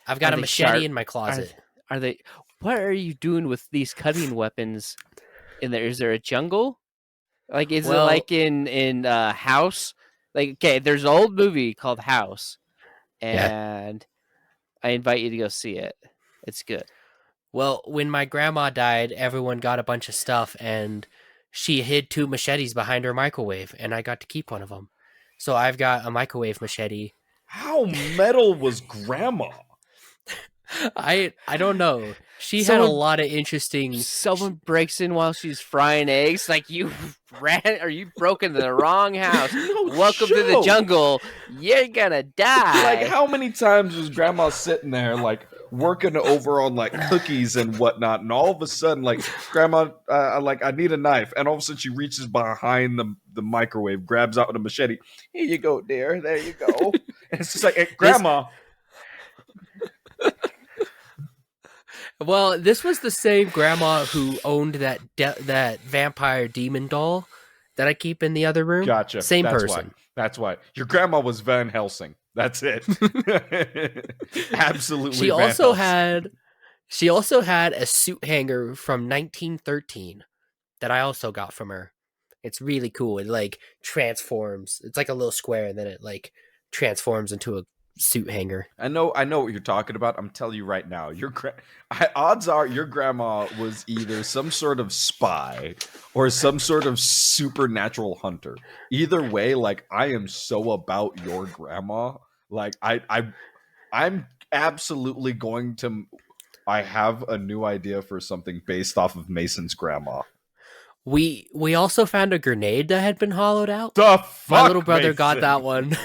Speaker 4: I've got
Speaker 2: Are
Speaker 4: a
Speaker 2: they
Speaker 4: machete
Speaker 2: sharp?
Speaker 4: in my closet.
Speaker 2: Are they? What are you doing with these cutting weapons? In there, is there a jungle? Like, is it like in House? Like, okay, there's an old movie called House, and I invite you to go see it. It's good.
Speaker 4: Well, when my grandma died, everyone got a bunch of stuff, and she hid 2 machetes behind her microwave, and I got to keep one of them. So I've got a microwave machete.
Speaker 1: How metal was Grandma?
Speaker 4: I don't know. She had a lot of interesting.
Speaker 2: Someone breaks in while she's frying eggs. Like, you ran, or you broke into the wrong house.
Speaker 1: No
Speaker 2: Welcome to the
Speaker 1: joke.
Speaker 2: jungle. You're gonna die.
Speaker 1: Like, how many times was Grandma sitting there, working over on cookies and whatnot, and all of a sudden, Grandma, I need a knife, and all of a sudden she reaches behind the microwave, grabs out with a machete. Here you go, dear. There you go. And it's just like, hey, Grandma.
Speaker 4: Well, this was the same grandma who owned that vampire demon doll that I keep in the other room.
Speaker 1: Gotcha.
Speaker 4: Same
Speaker 1: That's
Speaker 4: person.
Speaker 1: Why. That's why. Your grandma was Van Helsing. That's it. Absolutely.
Speaker 4: She also had a suit hanger from 1913 that I also got from her. It's really cool. It transforms. It's like a little square, and then it transforms into a suit hanger.
Speaker 1: I know what you're talking about. I'm telling you right now. Odds are your grandma was either some sort of spy or some sort of supernatural hunter. Either way, I am so about your grandma. I'm absolutely going to. I have a new idea for something based off of Mason's grandma.
Speaker 4: We also found a grenade that had been hollowed out.
Speaker 1: The fuck,
Speaker 4: my little brother
Speaker 1: Mason?
Speaker 4: got that one.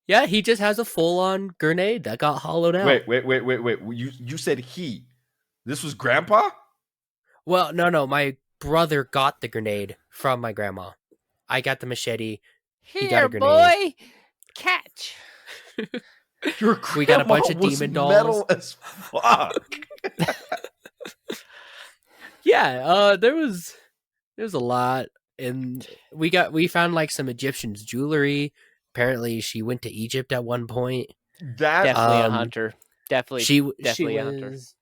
Speaker 4: Yeah, he just has a full-on grenade that got hollowed out.
Speaker 1: Wait. You said he. This was Grandpa?
Speaker 4: Well, no. My brother got the grenade from my grandma. I got the machete. He got a grenade.
Speaker 2: Boy, catch.
Speaker 4: We got a bunch of demon dolls.
Speaker 1: Metal as fuck.
Speaker 4: Yeah, there was a lot, and we found some Egyptian jewelry. Apparently, she went to Egypt at one point.
Speaker 2: Definitely a hunter. Definitely
Speaker 4: She
Speaker 2: a hunter.
Speaker 4: was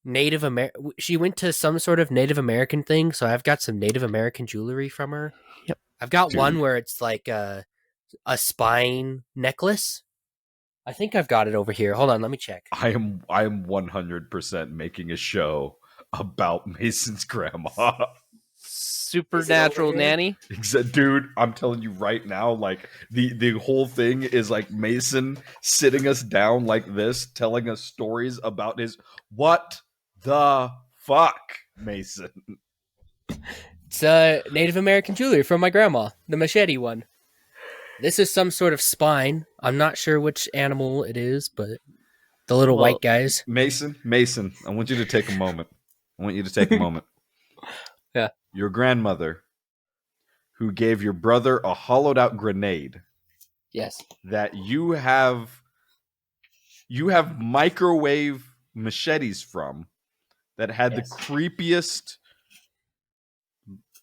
Speaker 4: Native American. She went to some sort of Native American thing, so I've got some Native American jewelry from her.
Speaker 2: Yep.
Speaker 4: I've got one where it's like a spine necklace. I think I've got it over here. Hold on, let me check.
Speaker 1: I am 100% making a show about Mason's grandma.
Speaker 2: Supernatural nanny.
Speaker 1: Dude, I'm telling you right now, the whole thing is Mason sitting us down like this, telling us stories about his what the fuck, Mason.
Speaker 4: It's Native American jewelry from my grandma, the machete one. This is some sort of spine. I'm not sure which animal it is, but the little white guys.
Speaker 1: Mason, I want you to take a moment. Yeah. Your grandmother who gave your brother a hollowed out grenade
Speaker 4: Yes.
Speaker 1: that you have microwave machetes from that had
Speaker 4: Yes.
Speaker 1: the creepiest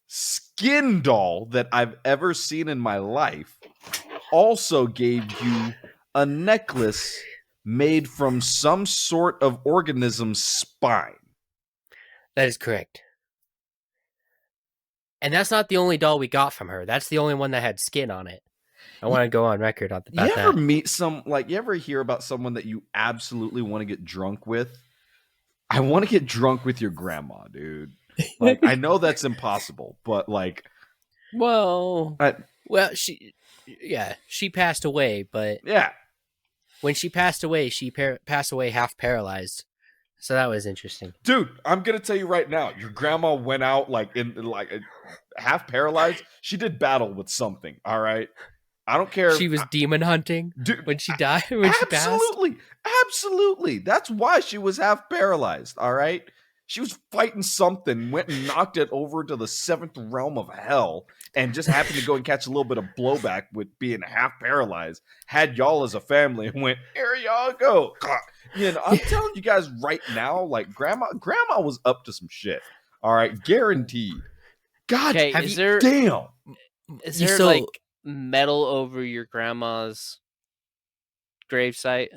Speaker 1: skin doll that I've ever seen in my life, also gave you a necklace made from some sort of organism's spine.
Speaker 4: That is correct. And that's not the only doll we got from her. That's the only one that had skin on it. I want to go on record about
Speaker 1: You ever
Speaker 4: that.
Speaker 1: meet you ever hear about someone that you absolutely want to get drunk with? I want to get drunk with your grandma, dude. Like, I know that's impossible, but like,
Speaker 4: Well, she passed away, but
Speaker 1: yeah,
Speaker 4: when she passed away, she passed away half paralyzed. So that was interesting.
Speaker 1: dude, I'm gonna tell you right now, your grandma went out like half paralyzed. She did battle with something. All right, I don't care.
Speaker 4: She was demon hunting when she died. When she passed.
Speaker 1: Absolutely. That's why she was half paralyzed. All right, she was fighting something, went and knocked it over to the seventh realm of hell, and just happened to go and catch a little bit of blowback with being half paralyzed. Had y'all as a family and went, here y'all go. You know, I'm telling you guys right now, like grandma was up to some shit. All right, guaranteed. God,
Speaker 2: Okay,
Speaker 1: damn.
Speaker 2: Is there like metal over your grandma's gravesite?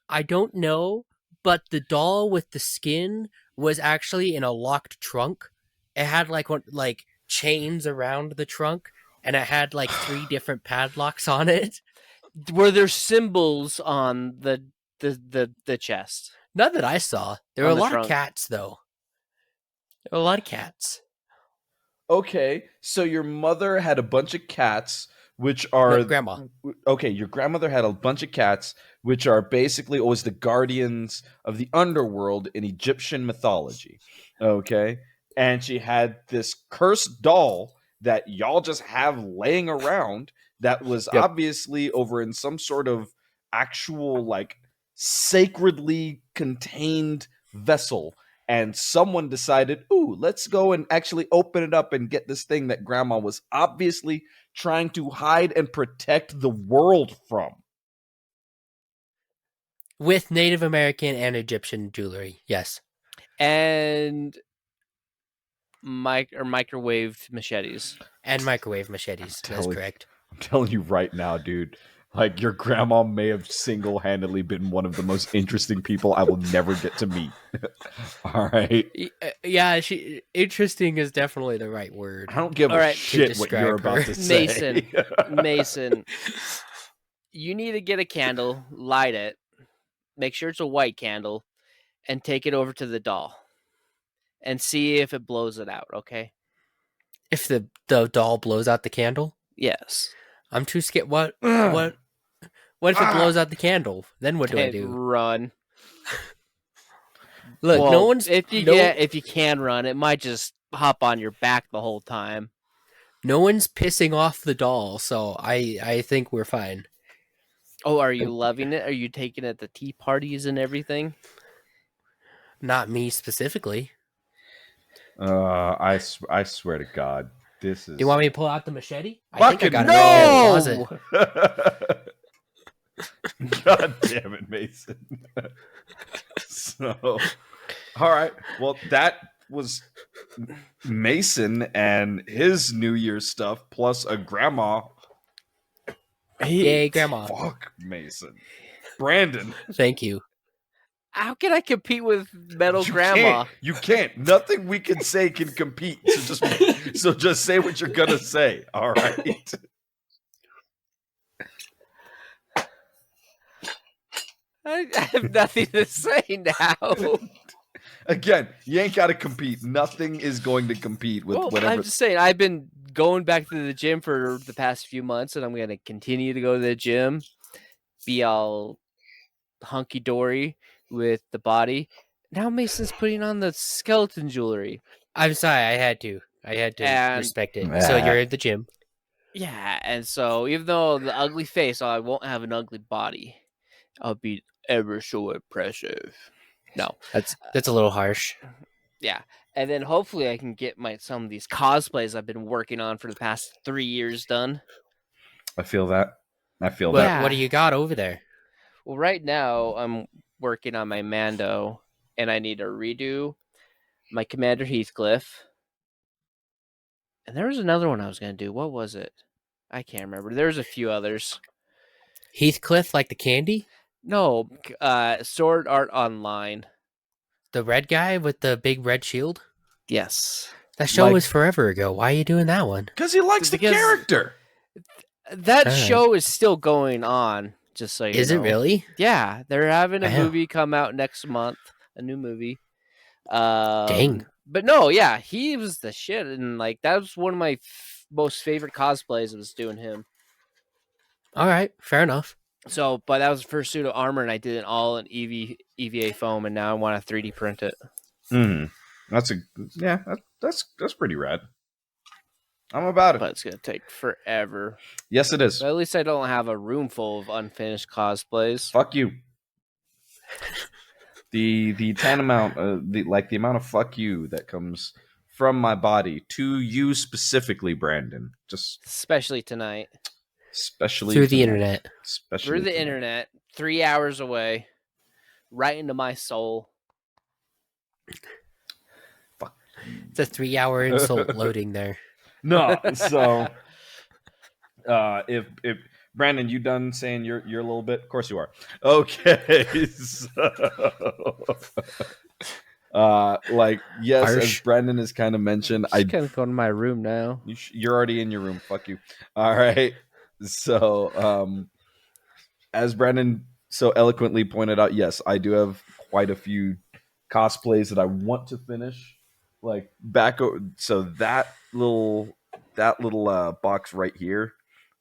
Speaker 4: I don't know, but the doll with the skin was actually in a locked trunk. It had like chains around the trunk, and it had like 3 different padlocks on it.
Speaker 2: Were there symbols on the chest?
Speaker 4: Not that I saw. There were a lot of cats, though. There were a lot of cats.
Speaker 1: Okay, so your mother had a bunch of cats, which are
Speaker 4: No, grandma.
Speaker 1: Okay, your grandmother had a bunch of cats, which are basically always the guardians of the underworld in Egyptian mythology. Okay, and she had this cursed doll that y'all just have laying around that was obviously over in some sort of actual like sacredly contained vessel, and someone decided, ooh, let's go and actually open it up and get this thing that grandma was obviously trying to hide and protect the world from.
Speaker 4: With Native American and Egyptian jewelry, yes.
Speaker 2: And microwave machetes.
Speaker 4: And microwave machetes, that's correct.
Speaker 1: I'm telling you right now, dude. Like, your grandma may have single-handedly been one of the most interesting people I will never get to meet. All right?
Speaker 4: Yeah, interesting is definitely the right word.
Speaker 1: I don't give a shit what you're about to say.
Speaker 2: Mason, you need to get a candle, light it, make sure it's a white candle, and take it over to the doll. And see if it blows it out, okay?
Speaker 4: If the doll blows out the candle?
Speaker 2: Yes.
Speaker 4: I'm too scared. What if it blows out the candle? Then what do I do?
Speaker 2: Run.
Speaker 4: Look,
Speaker 2: well, if you can run, it might just hop on your back the whole time.
Speaker 4: No one's pissing off the doll, so I think we're fine.
Speaker 2: Oh, are you loving it? Are you taking it to tea parties and everything?
Speaker 4: Not me specifically.
Speaker 1: I swear to God, this is.
Speaker 4: Do you want me to pull out the machete?
Speaker 1: Fucking
Speaker 4: I got it right in the
Speaker 1: closet. God damn it, Mason. So, all right. Well, that was Mason and his New Year's stuff, plus a grandma.
Speaker 4: Yay, grandma.
Speaker 1: Fuck Mason. Brandon.
Speaker 4: Thank you.
Speaker 2: How can I compete with metal grandma?
Speaker 1: You can't. Nothing we can say can compete. So just say what you're gonna say. All right.
Speaker 2: I have nothing to say now.
Speaker 1: Again, you ain't got to compete. Nothing is going to compete with whatever.
Speaker 2: I'm just saying, I've been going back to the gym for the past few months, and I'm going to continue to go to the gym, be all hunky-dory with the body. Now Mason's putting on the skeleton jewelry.
Speaker 4: I'm sorry, I had to respect it. So you're at the gym.
Speaker 2: Yeah, and so even though the ugly face, I won't have an ugly body. I'll be ever so impressive. No,
Speaker 4: that's a little harsh.
Speaker 2: Yeah, And then hopefully I can get some of these cosplays I've been working on for the past 3 years done.
Speaker 1: I feel that.
Speaker 4: What do you got over there?
Speaker 2: Well, right now I'm working on my Mando, and I need to redo my Commander Heathcliff. And there was another one I was going to do. What was it? I can't remember. There's a few others.
Speaker 4: Heathcliff, like the candy?
Speaker 2: No, Sword Art Online.
Speaker 4: The red guy with the big red shield?
Speaker 2: Yes.
Speaker 4: That show was forever ago. Why are you doing that one?
Speaker 1: Because he likes the character.
Speaker 2: That show is still going on, just so you know.
Speaker 4: Is it really?
Speaker 2: Yeah, they're having a movie come out next month, a new movie.
Speaker 4: Dang.
Speaker 2: But no, yeah, he was the shit, and like that was one of my most favorite cosplays. Was doing him.
Speaker 4: All right, fair enough.
Speaker 2: So, but that was the first suit of armor, and I did it all in EVA foam, and now I want to 3D print it.
Speaker 1: That's pretty rad. I'm about it.
Speaker 2: But it's gonna take forever.
Speaker 1: Yes, it is.
Speaker 2: But at least I don't have a room full of unfinished cosplays.
Speaker 1: Fuck you. The tantamount, the amount of fuck you that comes from my body to you specifically, Brandon. Just
Speaker 2: especially tonight.
Speaker 1: Especially
Speaker 4: through the internet.
Speaker 2: Through the internet, 3 hours away, right into my soul.
Speaker 1: Fuck.
Speaker 4: It's a 3-hour insult loading there.
Speaker 1: No, so if Brandon, you done saying your little bit? Of course you are. Okay, so yes,
Speaker 4: Harsh.
Speaker 1: as Brandon has kind of mentioned,
Speaker 2: I kind of go to my room now.
Speaker 1: You're already in your room. Fuck you. All right. So, as Brandon so eloquently pointed out, yes, I do have quite a few cosplays that I want to finish. Like so that little box right here,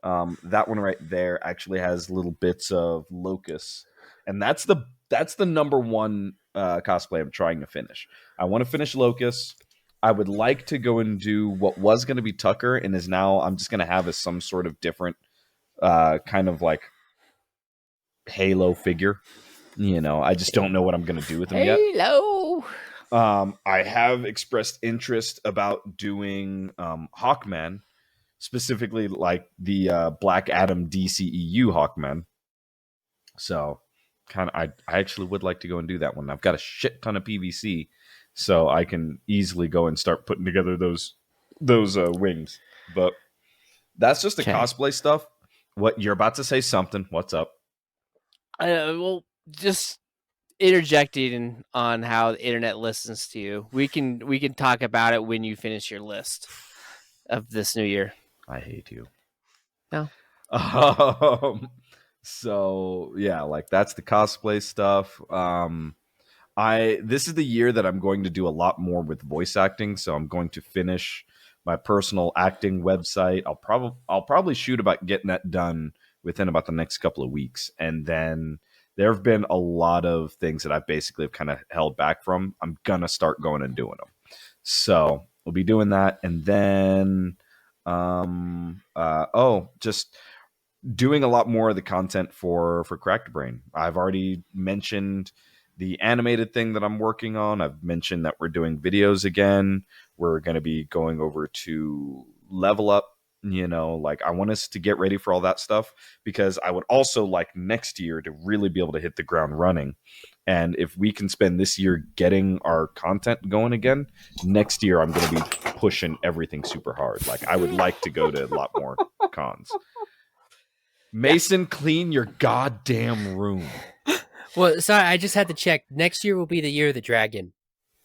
Speaker 1: that one right there actually has little bits of Locust, and that's the number one cosplay I'm trying to finish. I want to finish Locust. I would like to go and do what was going to be Tucker and is now I'm just going to have as some sort of different kind of like Halo figure. You know, I just don't know what I'm going to do with him yet.
Speaker 2: Halo.
Speaker 1: I have expressed interest about doing Hawkman, specifically like the Black Adam DCEU Hawkman. So kind of I actually would like to go and do that one. I've got a shit ton of PVC, so I can easily go and start putting together those wings. But that's just the cosplay stuff. What you're about to say something. What's up?
Speaker 2: Well, just interjecting on how the internet listens to you. We can talk about it when you finish your list of this new year.
Speaker 1: I hate you.
Speaker 2: No.
Speaker 1: So yeah, like that's the cosplay stuff. This is the year that I'm going to do a lot more with voice acting, so I'm going to finish my personal acting website. I'll probably shoot about getting that done within about the next couple of weeks, and then there have been a lot of things that I've basically kind of held back from. I'm gonna start going and doing them, so we'll be doing that, and then just doing a lot more of the content for Cracked Brain. I've already mentioned the animated thing that I'm working on. I've mentioned that we're doing videos again. We're going to be going over to Level Up. You know, like I want us to get ready for all that stuff because I would also like next year to really be able to hit the ground running. And if we can spend this year getting our content going again, next year I'm going to be pushing everything super hard. Like I would like to go to a lot more cons. Mason, clean your goddamn room.
Speaker 4: Well, sorry, I just had to check. Next year will be the year of the dragon.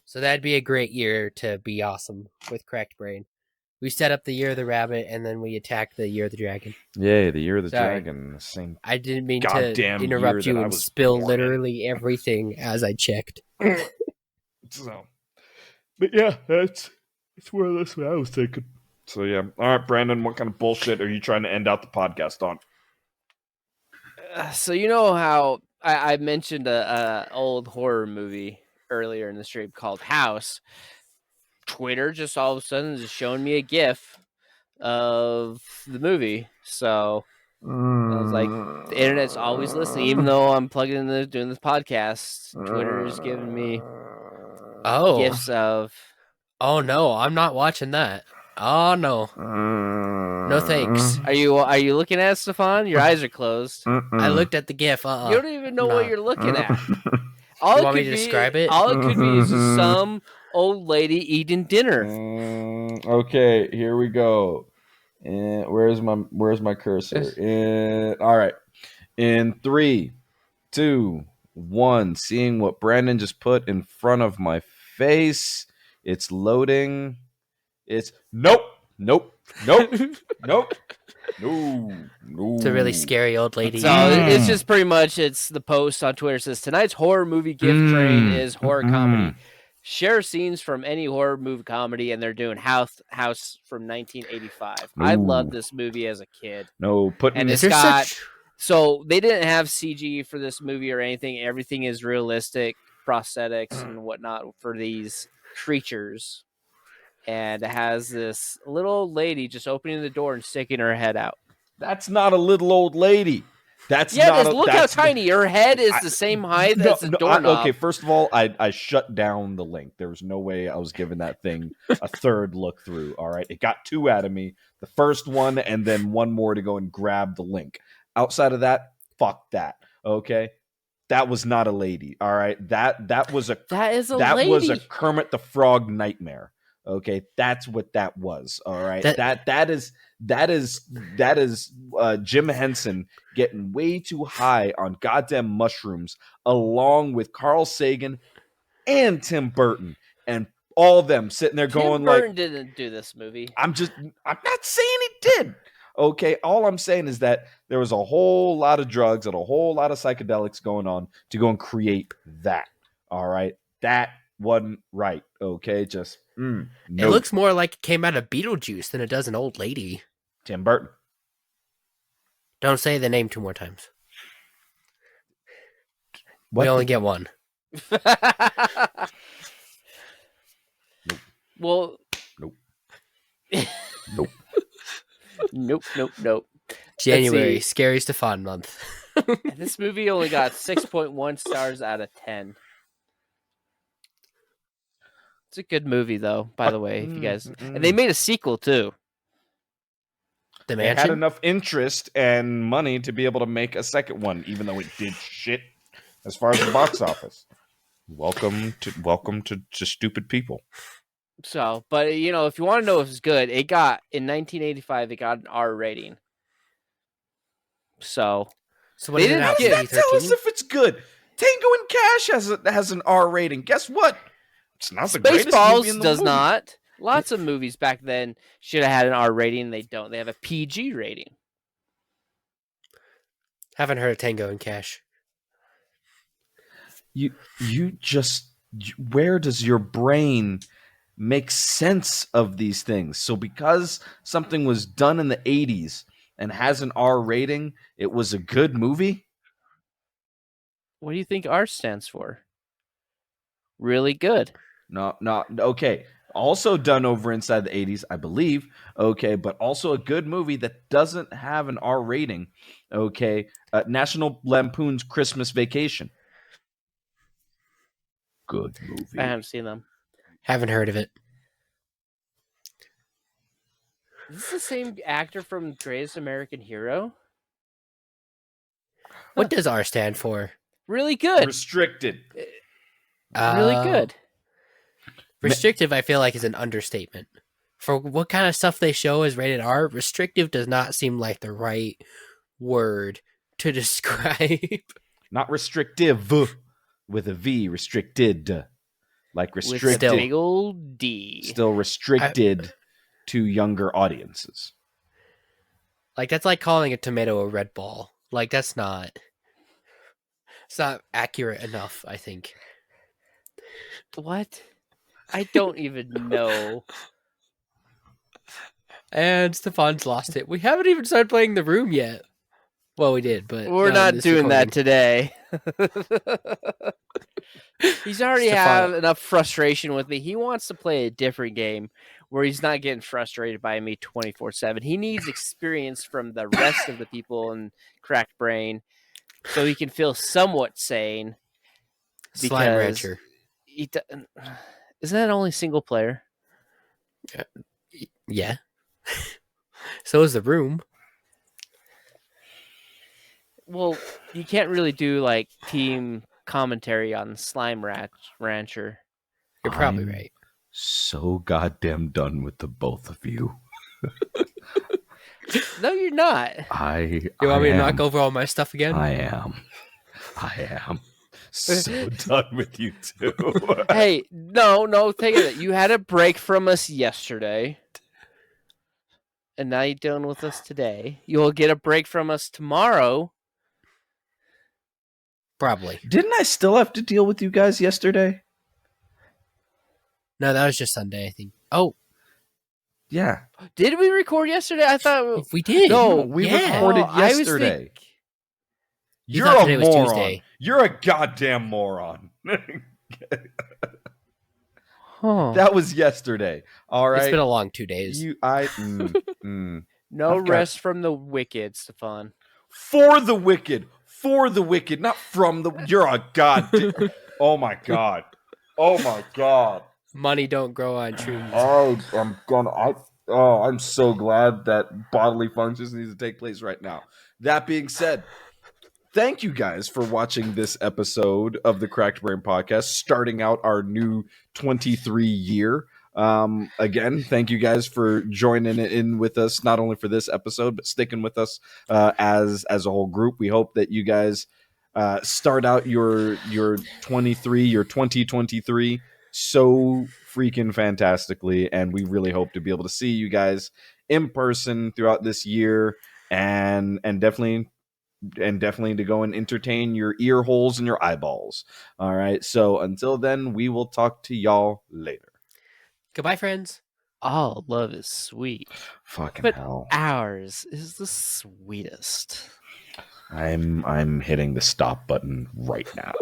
Speaker 4: So that'd be a great year to be awesome with Cracked Brain. We set up the year of the rabbit, and then we attack the year of the dragon.
Speaker 1: Yay, the year of the dragon. The same.
Speaker 4: I didn't mean to interrupt you and spill literally everything as I checked.
Speaker 1: So, but yeah, that's where that's what I was thinking. So yeah, all right, Brandon, what kind of bullshit are you trying to end out the podcast on?
Speaker 2: So you know how I mentioned a old horror movie earlier in the stream called House. Twitter just all of a sudden is showing me a GIF of the movie. So I was like, the internet's always listening, even though I'm plugged in doing this podcast. Twitter is giving me GIFs of
Speaker 4: Oh no, I'm not watching that. Oh no, no thanks.
Speaker 2: Are you looking at it, Stefan? Your eyes are closed.
Speaker 4: I looked at the GIF.
Speaker 2: You don't even know what
Speaker 4: Nah.
Speaker 2: you're looking at.
Speaker 4: You want me to describe it?
Speaker 2: All it could be is just some old lady eating dinner.
Speaker 1: Okay, here we go. And where's my cursor? All right. In 3, 2, 1. Seeing what Brandon just put in front of my face. It's loading. It's nope. No.
Speaker 4: It's a really scary old lady.
Speaker 2: So it's just pretty much it's the post on Twitter says tonight's horror movie gift train is horror comedy. Share scenes from any horror movie comedy, and they're doing House from 1985. I loved this movie as a kid.
Speaker 1: And
Speaker 2: it's got so they didn't have CG for this movie or anything. Everything is realistic prosthetics and whatnot for these creatures. And it has this little old lady just opening the door and sticking her head out.
Speaker 1: That's not a little old lady.
Speaker 2: Look how tiny her head is. The same height as the doorknob.
Speaker 1: Okay, first of all, I shut down the link. There was no way I was giving that thing a third look through. All right, it got 2 out of me. The first one, and then one more to go and grab the link. Outside of that, fuck that. Okay, that was not a lady. All right, that was a
Speaker 2: lady.
Speaker 1: Was a Kermit the Frog nightmare. Okay, that's what that was. All right, that is Jim Henson getting way too high on goddamn mushrooms, along with Carl Sagan and Tim Burton, and all of them sitting there going
Speaker 2: Tim Burton didn't do this movie.
Speaker 1: I'm not saying he did. Okay, all I'm saying is that there was a whole lot of drugs and a whole lot of psychedelics going on to go and create that. All right, that wasn't right. Okay, just
Speaker 4: It looks more like it came out of Beetlejuice than it does an old lady.
Speaker 1: Tim Burton.
Speaker 4: Don't say the name 2 more times.
Speaker 1: What?
Speaker 4: We only get one.
Speaker 2: Well, nope.
Speaker 4: January, Scary Stefan month.
Speaker 2: This movie only got 6.1 stars out of 10. It's a good movie, though, by the way, if you guys... And they made a sequel, too.
Speaker 4: The
Speaker 1: Mansion? They had enough interest and money to be able to make a second one, even though it did shit as far as the box office. Welcome to stupid people.
Speaker 2: So, but, if you want to know if it's good, in 1985, it got an R rating. So
Speaker 4: what they didn't
Speaker 1: tell us if it's good. Tango and Cash has an R rating. Guess what? It's not the greatest movie in the
Speaker 2: does
Speaker 1: movie.
Speaker 2: Not. Lots of movies back then should have had an R rating. They don't. They have a PG rating.
Speaker 4: Haven't heard of Tango and Cash.
Speaker 1: Where does your brain make sense of these things? So because something was done in the 80s and has an R rating, it was a good movie?
Speaker 2: What do you think R stands for? Really good.
Speaker 1: No, okay. Also done over inside the 80s, I believe. Okay, but also a good movie that doesn't have an R rating. Okay, National Lampoon's Christmas Vacation. Good movie.
Speaker 2: I haven't seen them.
Speaker 4: Haven't heard of it.
Speaker 2: Is this the same actor from Greatest American Hero?
Speaker 4: What does R stand for?
Speaker 2: Really good.
Speaker 1: Restricted.
Speaker 2: Really good.
Speaker 4: Restrictive, I feel like, is an understatement. For what kind of stuff they show as rated R, restrictive does not seem like the right word to describe.
Speaker 1: Not restrictive with a V, restricted. Like restricted.
Speaker 2: With a big old D.
Speaker 1: Still restricted to younger audiences.
Speaker 4: Like, that's like calling a tomato a red ball. Like, it's not accurate enough, I think.
Speaker 2: What? I don't even know.
Speaker 4: And Stefan's lost it. We haven't even started playing The Room yet. Well, we did, but
Speaker 2: we're not doing that today. He's already had enough frustration with me. He wants to play a different game where he's not getting frustrated by me 24/7. He needs experience from the rest of the people in Cracked Brain so he can feel somewhat sane.
Speaker 4: Slime Rancher.
Speaker 2: Isn't that only single player?
Speaker 4: Yeah. So is the room.
Speaker 2: Well, you can't really do like team commentary on Slime Rancher.
Speaker 4: You're probably
Speaker 1: I'm
Speaker 4: right.
Speaker 1: so goddamn done with the both of you.
Speaker 2: No, you're not.
Speaker 4: You want me to knock over all my stuff again?
Speaker 1: I am so done with you too.
Speaker 2: Hey, no, take it. You had a break from us yesterday, and now you're done with us today. You'll get a break from us tomorrow.
Speaker 4: Probably.
Speaker 1: Didn't I still have to deal with you guys yesterday?
Speaker 4: No, that was just Sunday, I think. Oh,
Speaker 1: Yeah.
Speaker 2: Did we record yesterday? I thought
Speaker 4: we did.
Speaker 2: No,
Speaker 1: We
Speaker 4: yeah.
Speaker 1: recorded
Speaker 2: Oh, I was
Speaker 1: yesterday.
Speaker 4: You
Speaker 1: You're
Speaker 4: thought
Speaker 1: a
Speaker 4: today was
Speaker 1: moron.
Speaker 4: Tuesday.
Speaker 1: You're a goddamn moron.
Speaker 2: Huh.
Speaker 1: That was yesterday. All right.
Speaker 4: It's been a long 2 days.
Speaker 2: No
Speaker 1: I've got-
Speaker 2: rest from the wicked, Stephan.
Speaker 1: For the wicked, not from the. You're a goddamn. Oh my god. Oh my god.
Speaker 4: Money don't grow on trees.
Speaker 1: I'm so glad that bodily functions need to take place right now. That being said, thank you guys for watching this episode of the Cracked Brain Podcast, starting out our new 23 year. Again, thank you guys for joining in with us, not only for this episode, but sticking with us as a whole group. We hope that you guys start out your 2023 so freaking fantastically, and we really hope to be able to see you guys in person throughout this year, and definitely to go and entertain your ear holes and your eyeballs. All right, so until then, we will talk to y'all later.
Speaker 4: Goodbye, friends.
Speaker 2: All love is sweet,
Speaker 1: Fucking
Speaker 2: but
Speaker 1: hell.
Speaker 2: ours is the sweetest.
Speaker 1: I'm hitting the stop button right now.